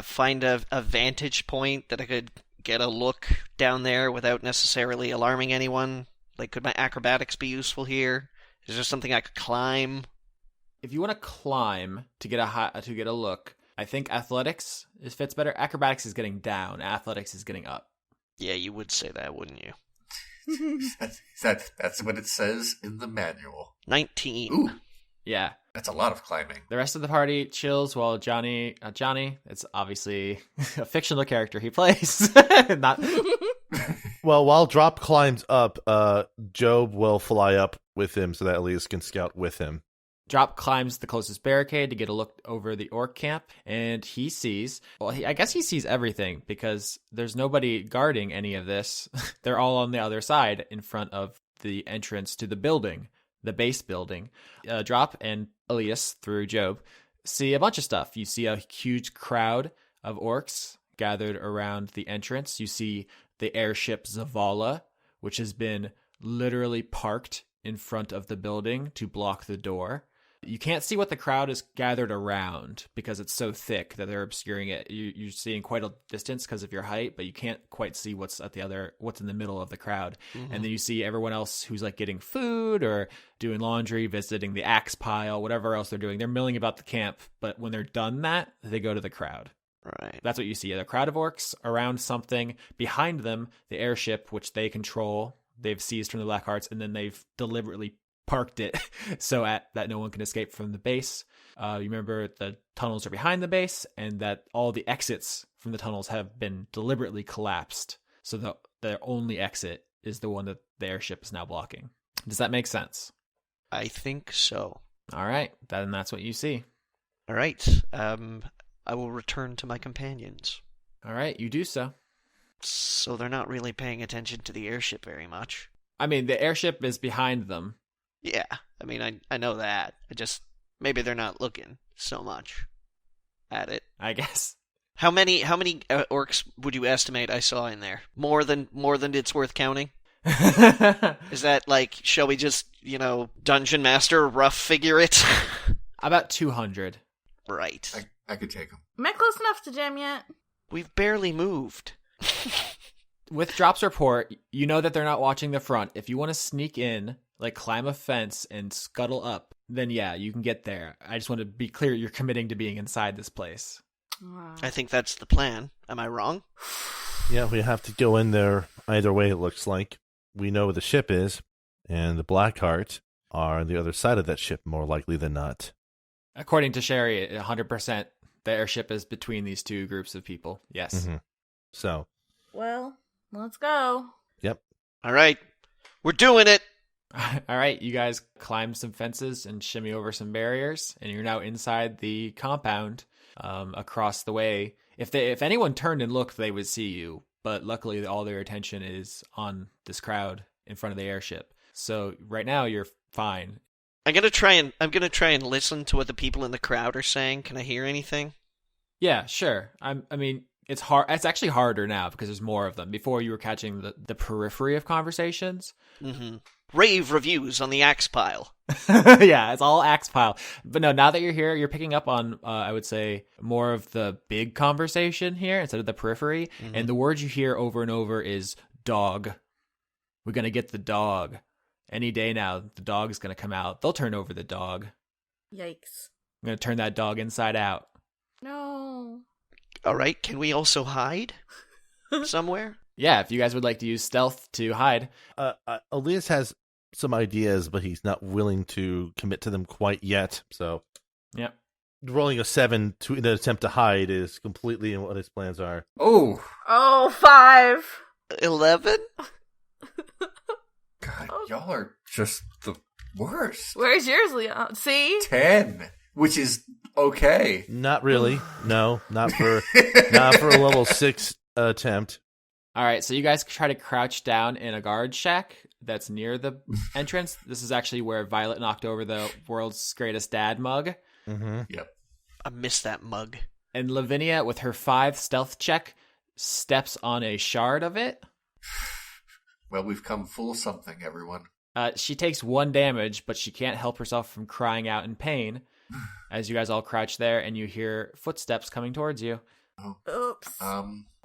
find a vantage point that I could get a look down there without necessarily alarming anyone? Like, could my acrobatics be useful here? Is there something I could climb? If you want to climb to get a look, I think athletics fits better. Acrobatics is getting down. Athletics is getting up. Yeah, you would say that, wouldn't you? That's what it says in the manual. 19. Ooh, Yeah. that's a lot of climbing. The rest of the party chills while Johnny, it's obviously a fictional character he plays. Not. Well, while Drop climbs up, Job will fly up with him so that Alias can scout with him. Drop climbs the closest barricade to get a look over the orc camp, and he sees, I guess he sees everything because there's nobody guarding any of this. They're all on the other side in front of the entrance to the building, the base building. Drop and Alias, through Job, see a bunch of stuff. You see a huge crowd of orcs gathered around the entrance. You see the airship Zavala, which has been literally parked in front of the building to block the door. You can't see what the crowd is gathered around because it's so thick that they're obscuring it. You're seeing quite a distance because of your height, but you can't quite see what's in the middle of the crowd. Mm-hmm. And then you see everyone else who's like getting food or doing laundry, visiting the axe pile, whatever else they're doing. They're milling about the camp, but when they're done that, they go to the crowd. Right. That's what you see. A crowd of orcs around something. Behind them, the airship, which they control, they've seized from the Blackhearts, and then they've deliberately parked it so that no one can escape from the base. You remember the tunnels are behind the base, and that all the exits from the tunnels have been deliberately collapsed. So the only exit is the one that the airship is now blocking. Does that make sense? I think so. All right. Then that's what you see. All right. I will return to my companions. All right. You do so. So they're not really paying attention to the airship very much. I mean, the airship is behind them. Yeah, I mean, I know that. Maybe they're not looking so much at it. I guess. How many orcs would you estimate I saw in there? More than it's worth counting? Is that like, shall we just, Dungeon Master rough figure it? About 200. Right. I could take them. Am I close enough to Jem yet? We've barely moved. With Drop's report, you know that they're not watching the front. If you want to sneak in, like climb a fence and scuttle up, then yeah, you can get there. I just want to be clear, you're committing to being inside this place. I think that's the plan. Am I wrong? Yeah, we have to go in there either way, it looks like. We know where the ship is, and the Blackheart are on the other side of that ship, more likely than not. According to Sherry, 100%, the airship is between these two groups of people. Yes. Mm-hmm. So. Well, let's go. Yep. All right. We're doing it. All right, you guys climb some fences and shimmy over some barriers, and you're now inside the compound across the way. If anyone turned and looked, they would see you, but luckily all their attention is on this crowd in front of the airship. So right now you're fine. I'm gonna try and listen to what the people in the crowd are saying. Can I hear anything? Yeah, sure. I mean, it's hard. It's actually harder now because there's more of them. Before you were catching the periphery of conversations. Mm-hmm. Rave reviews on the axe pile. Yeah, it's all axe pile. But no, now that you're here, you're picking up on, I would say, more of the big conversation here instead of the periphery. Mm-hmm. And the word you hear over and over is dog. We're going to get the dog. Any day now, the dog is going to come out. They'll turn over the dog. Yikes. I'm going to turn that dog inside out. No. All right, can we also hide somewhere? Yeah, if you guys would like to use stealth to hide. Alias has some ideas, but he's not willing to commit to them quite yet. So, yeah, rolling a 7 in an attempt to hide is completely in what his plans are. Oh, 5. 11. God, y'all are just the worst. Where's yours, Leon? See? 10, which is okay. Not really. No, not for a level 6 attempt. All right, so you guys try to crouch down in a guard shack that's near the entrance. This is actually where Violet knocked over the world's greatest dad mug. Mm-hmm. Yep. I missed that mug. And Lavinia, with her 5 stealth check, steps on a shard of it. Well, we've come full something, everyone. She takes 1 damage, but she can't help herself from crying out in pain as you guys all crouch there and you hear footsteps coming towards you. Oh. Oops.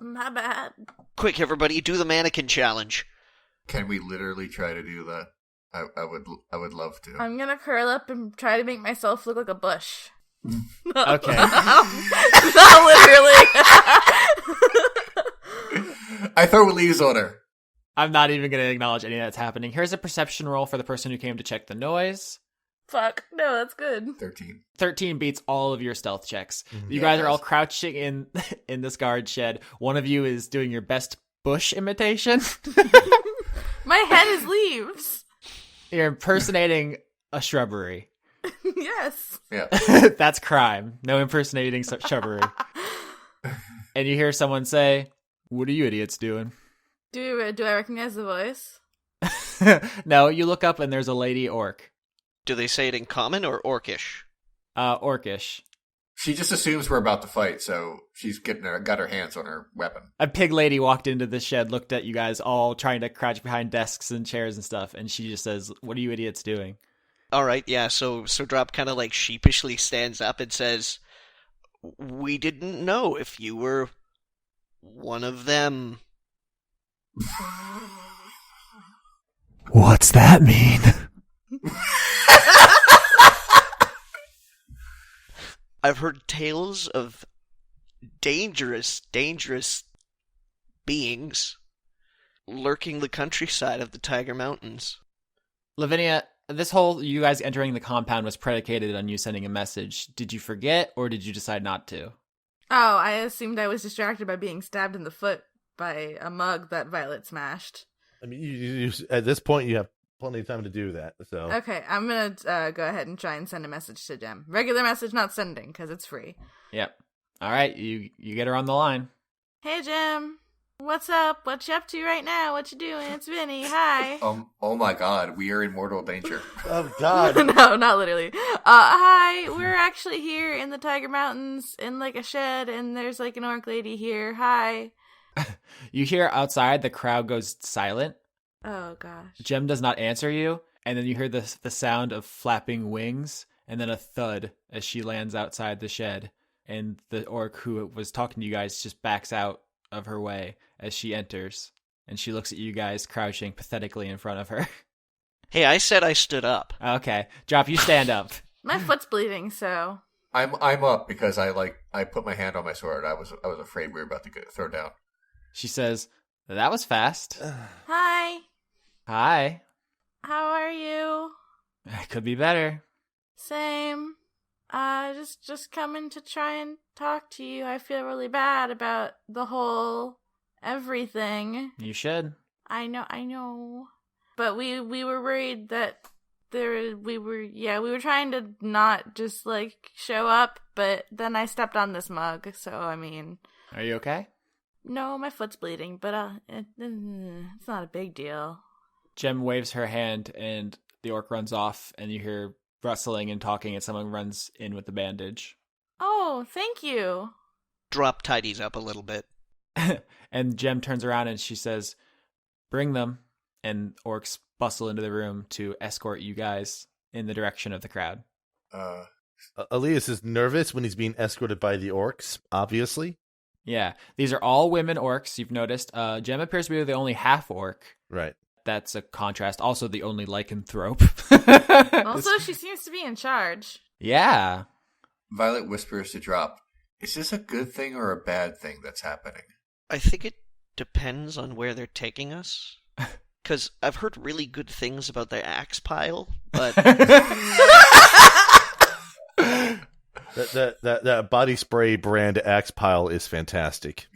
My bad. Quick, everybody, do the mannequin challenge. Can we literally try to do that? I would love to. I'm gonna curl up and try to make myself look like a bush. Okay. Not literally. I throw leaves on her. I'm not even going to acknowledge any of that's happening. Here's a perception roll for the person who came to check the noise. Fuck. No, that's good. 13. 13 beats all of your stealth checks. You guys are all crouching in this guard shed. One of you is doing your best bush imitation. My head is leaves. You're impersonating a shrubbery. Yes. Yeah. That's crime. No impersonating shrubbery. And you hear someone say, "What are you idiots doing?" Do I recognize the voice? No, you look up and there's a lady orc. Do they say it in common or orcish? Orcish. She just assumes we're about to fight, so she's got her hands on her weapon. A pig lady walked into the shed, looked at you guys all trying to crouch behind desks and chairs and stuff, and she just says, "What are you idiots doing?" All right, yeah, so Drop kind of like sheepishly stands up and says, "We didn't know if you were one of them." What's that mean? I've heard tales of dangerous beings lurking the countryside of the Tiger Mountains. Lavinia, this whole you guys entering the compound was predicated on you sending a message. Did you forget, or did you decide not to? Oh, I assumed I was distracted by being stabbed in the foot by a mug that Violet smashed. I mean, you at this point, you have plenty of time to do that. So Okay, I'm gonna go ahead and try and send a message to Jem. Regular message, not sending, because it's free. Yep. All right, you get her on the line. Hey, Jem. What's up? What you up to right now? What you doing? It's Vinny. Hi. Oh my god, we are in mortal danger. oh god, No, not literally. Hi. We're actually here in the Tiger Mountains in like a shed, and there's like an orc lady here. Hi. You hear outside, the crowd goes silent. Oh gosh. Jem does not answer you, and then you hear the sound of flapping wings, and then a thud as she lands outside the shed, and the orc who was talking to you guys just backs out of her way as she enters, and she looks at you guys crouching pathetically in front of her. Hey, I said I stood up. Okay, Drop, you stand up. My foot's bleeding, so. I'm up because I put my hand on my sword. I was afraid we were about to get thrown down. She says, "That was fast." Hi. Hi. How are you? Could be better. Same. Just coming to try and talk to you. I feel really bad about the whole everything. You should. I know. But we were worried that we were trying to not just like show up, but then I stepped on this mug, so I mean. Are you okay? No, my foot's bleeding, but it's not a big deal. Jem waves her hand, and the orc runs off, and you hear rustling and talking, and someone runs in with the bandage. Oh, thank you. Drop tidies up a little bit. And Jem turns around and she says, "Bring them." And orcs bustle into the room to escort you guys in the direction of the crowd. Alias is nervous when he's being escorted by the orcs, obviously. Yeah, these are all women orcs, you've noticed. Jem appears to be the only half-orc. Right. That's a contrast. Also the only lycanthrope. Also, she seems to be in charge. Yeah. Violet whispers to Drop, "Is this a good thing or a bad thing that's happening?" I think it depends on where they're taking us. Because I've heard really good things about their axe pile, but... that body spray brand axe pile is fantastic.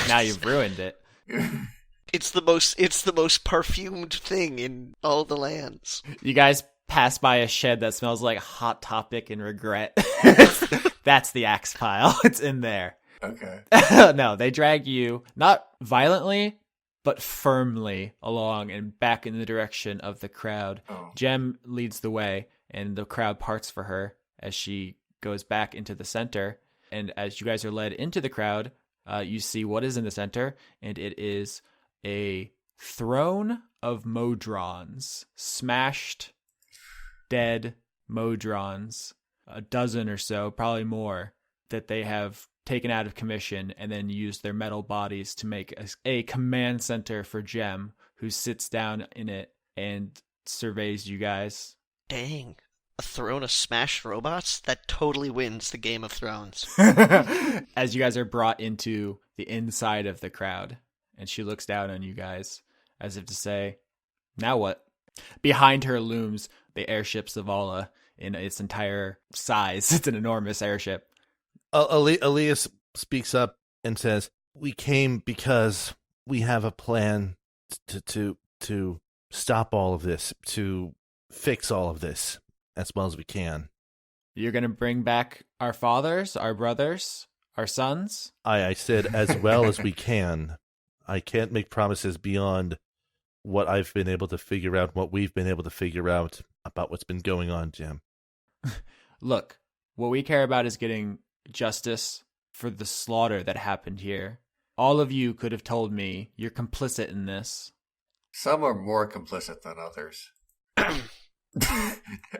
Now you've ruined it. It's the most perfumed thing in all the lands. You guys pass by a shed that smells like Hot Topic and regret. That's the axe pile. It's in there. Okay. No, they drag you, not violently, but firmly along and back in the direction of the crowd. Oh. Jem leads the way, and the crowd parts for her as she goes back into the center. And as you guys are led into the crowd, you see what is in the center, and it is a throne of Modrons, smashed, dead Modrons, a dozen or so, probably more, that they have taken out of commission and then used their metal bodies to make a command center for Jem, who sits down in it and surveys you guys. Dang. A throne of smashed robots? That totally wins the Game of Thrones. As you guys are brought into the inside of the crowd, and she looks down on you guys as if to say, now what? Behind her looms the airship Zavala in its entire size. It's an enormous airship. Alias speaks up and says, "We came because we have a plan to stop all of this, to fix all of this as well as we can." You're going to bring back our fathers, our brothers, our sons? I said as well as we can. I can't make promises beyond what I've been able to figure out, what we've been able to figure out about what's been going on, Jim. Look, what we care about is getting justice for the slaughter that happened here. All of you could have told me you're complicit in this. Some are more complicit than others.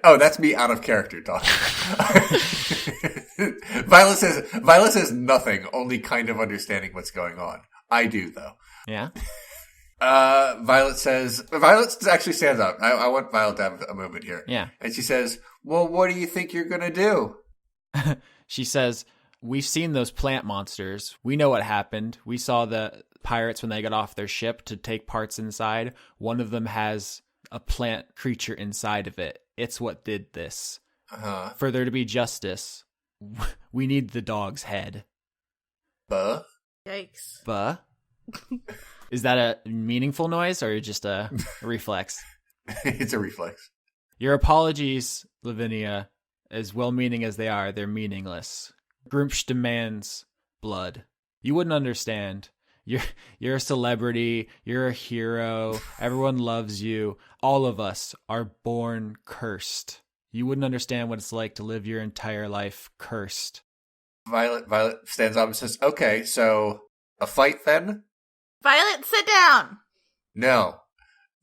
Oh, that's me out of character talk. Violet says nothing, only kind of understanding what's going on. I do, though. Yeah? Violet actually stands up. I want Violet to have a moment here. Yeah. And she says, well, what do you think you're going to do? She says, we've seen those plant monsters. We know what happened. We saw the pirates when they got off their ship to take parts inside. One of them has a plant creature inside of it. It's what did this. For there to be justice, we need the dog's head. Buh? Yikes. Buh? Is that a meaningful noise or just a reflex? It's a reflex. Your apologies, Lavinia, as well-meaning as they are, they're meaningless. Grumpsh demands blood. You wouldn't understand. You're a celebrity. You're a hero. Everyone loves you. All of us are born cursed. You wouldn't understand what it's like to live your entire life cursed. Violet stands up and says, okay, so a fight then? Violet, sit down! No.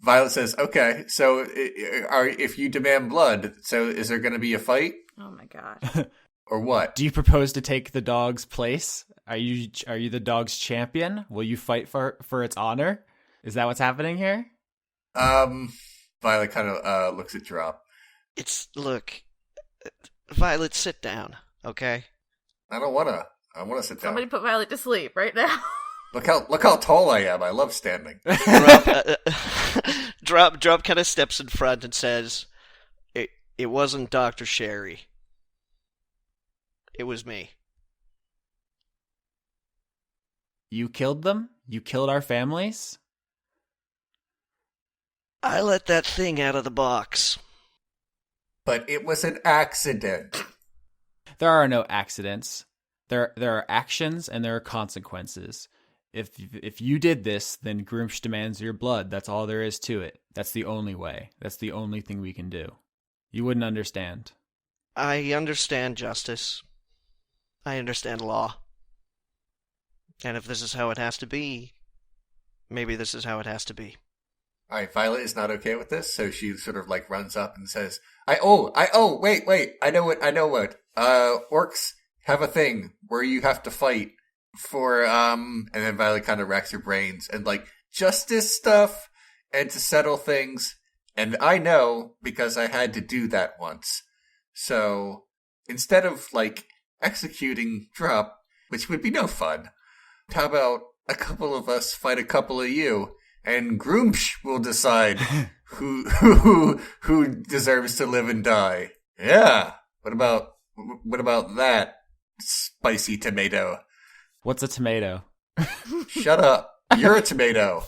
Violet says, okay, so if you demand blood, so is there going to be a fight? Oh my god. Or what? Do you propose to take the dog's place? Are you the dog's champion? Will you fight for its honor? Is that what's happening here? Violet kind of looks at Drop. Look, Violet, sit down, okay? I don't wanna. I wanna sit down. Somebody put Violet to sleep right now. Look how tall I am. I love standing. Drop kind of steps in front and says, "It wasn't Dr. Sherry. It was me." You killed them? You killed our families? I let that thing out of the box. But it was an accident. There are no accidents. There are actions and there are consequences. If you did this, then Grumpsh demands your blood. That's all there is to it. That's the only way. That's the only thing we can do. You wouldn't understand. I understand justice. I understand law. And if this is how it has to be, maybe this is how it has to be. All right, Violet is not okay with this, so she sort of like runs up and says, wait, I know what. Orcs have a thing where you have to fight for, and then Violet kind of racks her brains and like justice stuff and to settle things. And I know because I had to do that once. So instead of like executing Drop, which would be no fun, how about a couple of us fight a couple of you? And Grumpsh will decide who deserves to live and die. Yeah. What about that, spicy tomato? What's a tomato? Shut up. You're a tomato.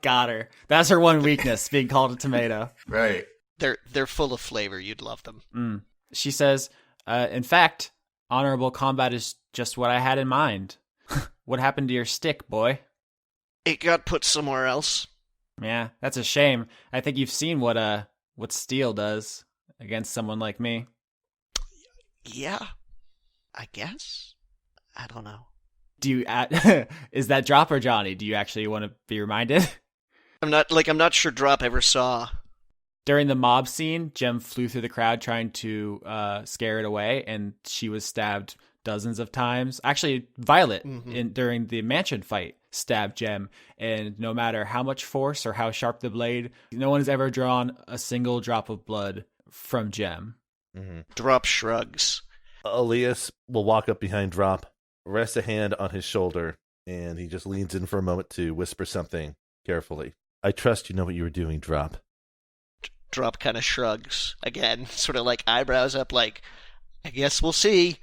Got her. That's her one weakness, being called a tomato. Right. They're full of flavor. You'd love them. She says, in fact, honorable combat is just what I had in mind. What happened to your stick, boy? It got put somewhere else. Yeah, that's a shame. I think you've seen what steel does against someone like me. Yeah, I guess. I don't know. Do you is that Drop or Johnny? Do you actually want to be reminded? I'm not sure Drop ever saw. During the mob scene, Gem flew through the crowd trying to scare it away, and she was stabbed dozens of times. Actually, Violet, during the mansion fight, stabbed Gem, and no matter how much force or how sharp the blade, no one has ever drawn a single drop of blood from Gem. Drop shrugs. Alias will walk up behind Drop, rest a hand on his shoulder, and he just leans in for a moment to whisper something carefully. I trust you know what you were doing, Drop. Drop kind of shrugs again, sort of like eyebrows up, like, I guess we'll see.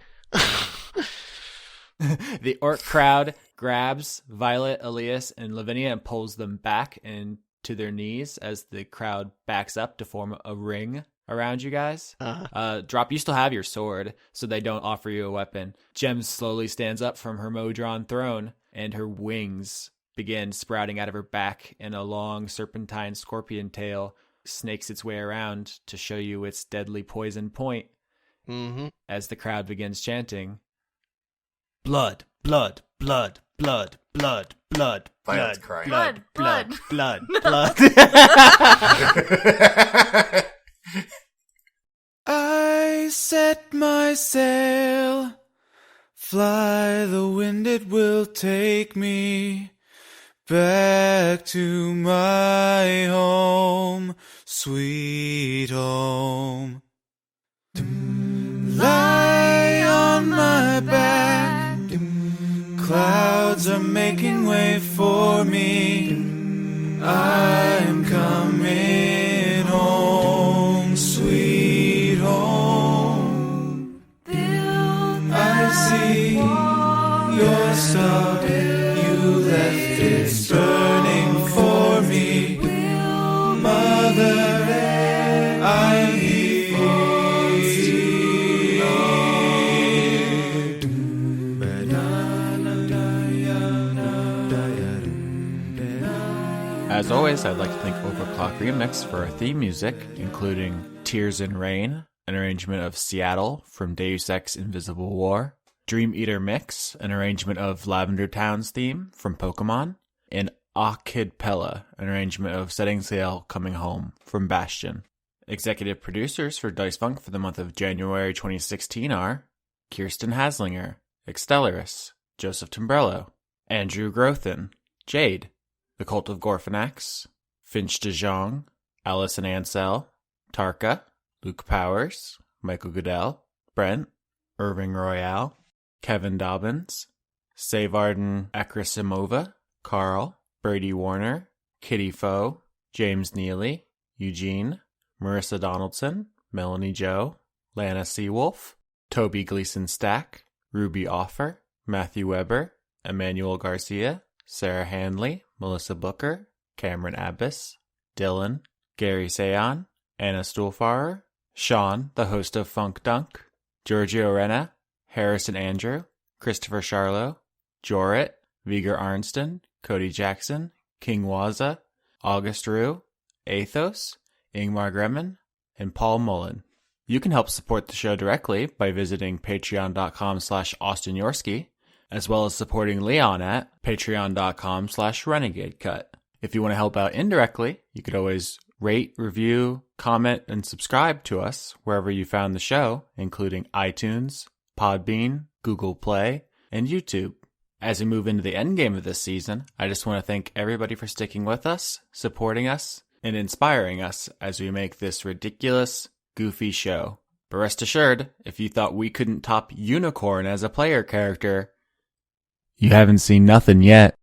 The orc crowd grabs Violet, Alias, and Lavinia and pulls them back into their knees as the crowd backs up to form a ring around you guys. Drop, you still have your sword, so they don't offer you a weapon. Gem slowly stands up from her Modron throne, and her wings begin sprouting out of her back, and a long serpentine scorpion tail snakes its way around to show you its deadly poison point. As the crowd begins chanting, blood, blood, blood, blood, blood, blood, Violet's blood, crying. blood, blood, blood, blood. I set my sail, fly the wind, it will take me back to my home, sweet home. Lie on my back, clouds are making way for me. I'm coming home, sweet home. I see your star, you left it burning for me. Mother, I'm here. As always, I'd like to thank Overclock Remix for our theme music, including Tears in Rain, an arrangement of Seattle from Deus Ex Invisible War, Dream Eater Mix, an arrangement of Lavender Town's theme from Pokemon, and Ah Kid Pella, an arrangement of Setting Sail Coming Home from Bastion. Executive producers for Dice Funk for the month of January 2016 are Kirsten Haslinger, Extellaris, Joseph Timbrello, Andrew Grothin, Jade, The Cult of Gorfanax, Finch de Jong, Allison Ansell, Tarka, Luke Powers, Michael Goodell, Brent, Irving Royale, Kevin Dobbins, Savarden Akrasimova, Carl, Brady Warner, Kitty Foe, James Neely, Eugene, Marissa Donaldson, Melanie Joe, Lana Seawolf, Toby Gleason Stack, Ruby Offer, Matthew Weber, Emmanuel Garcia, Sarah Handley, Melissa Booker, Cameron Abbas, Dylan, Gary Sayon, Anna Stuhlfarer, Sean, the host of Funk Dunk, Giorgio Renna, Harrison Andrew, Christopher Charlo, Jorit, Viger Arnston, Cody Jackson, King Waza, August Rue, Athos, Ingmar Gremmen, and Paul Mullen. You can help support the show directly by visiting patreon.com/Austin Yorsky, as well as supporting Leon at patreon.com/renegadecut. If you want to help out indirectly, you could always rate, review, comment, and subscribe to us wherever you found the show, including iTunes, Podbean, Google Play, and YouTube. As we move into the end game of this season, I just want to thank everybody for sticking with us, supporting us, and inspiring us as we make this ridiculous, goofy show. But rest assured, if you thought we couldn't top Unicorn as a player character, you haven't seen nothing yet.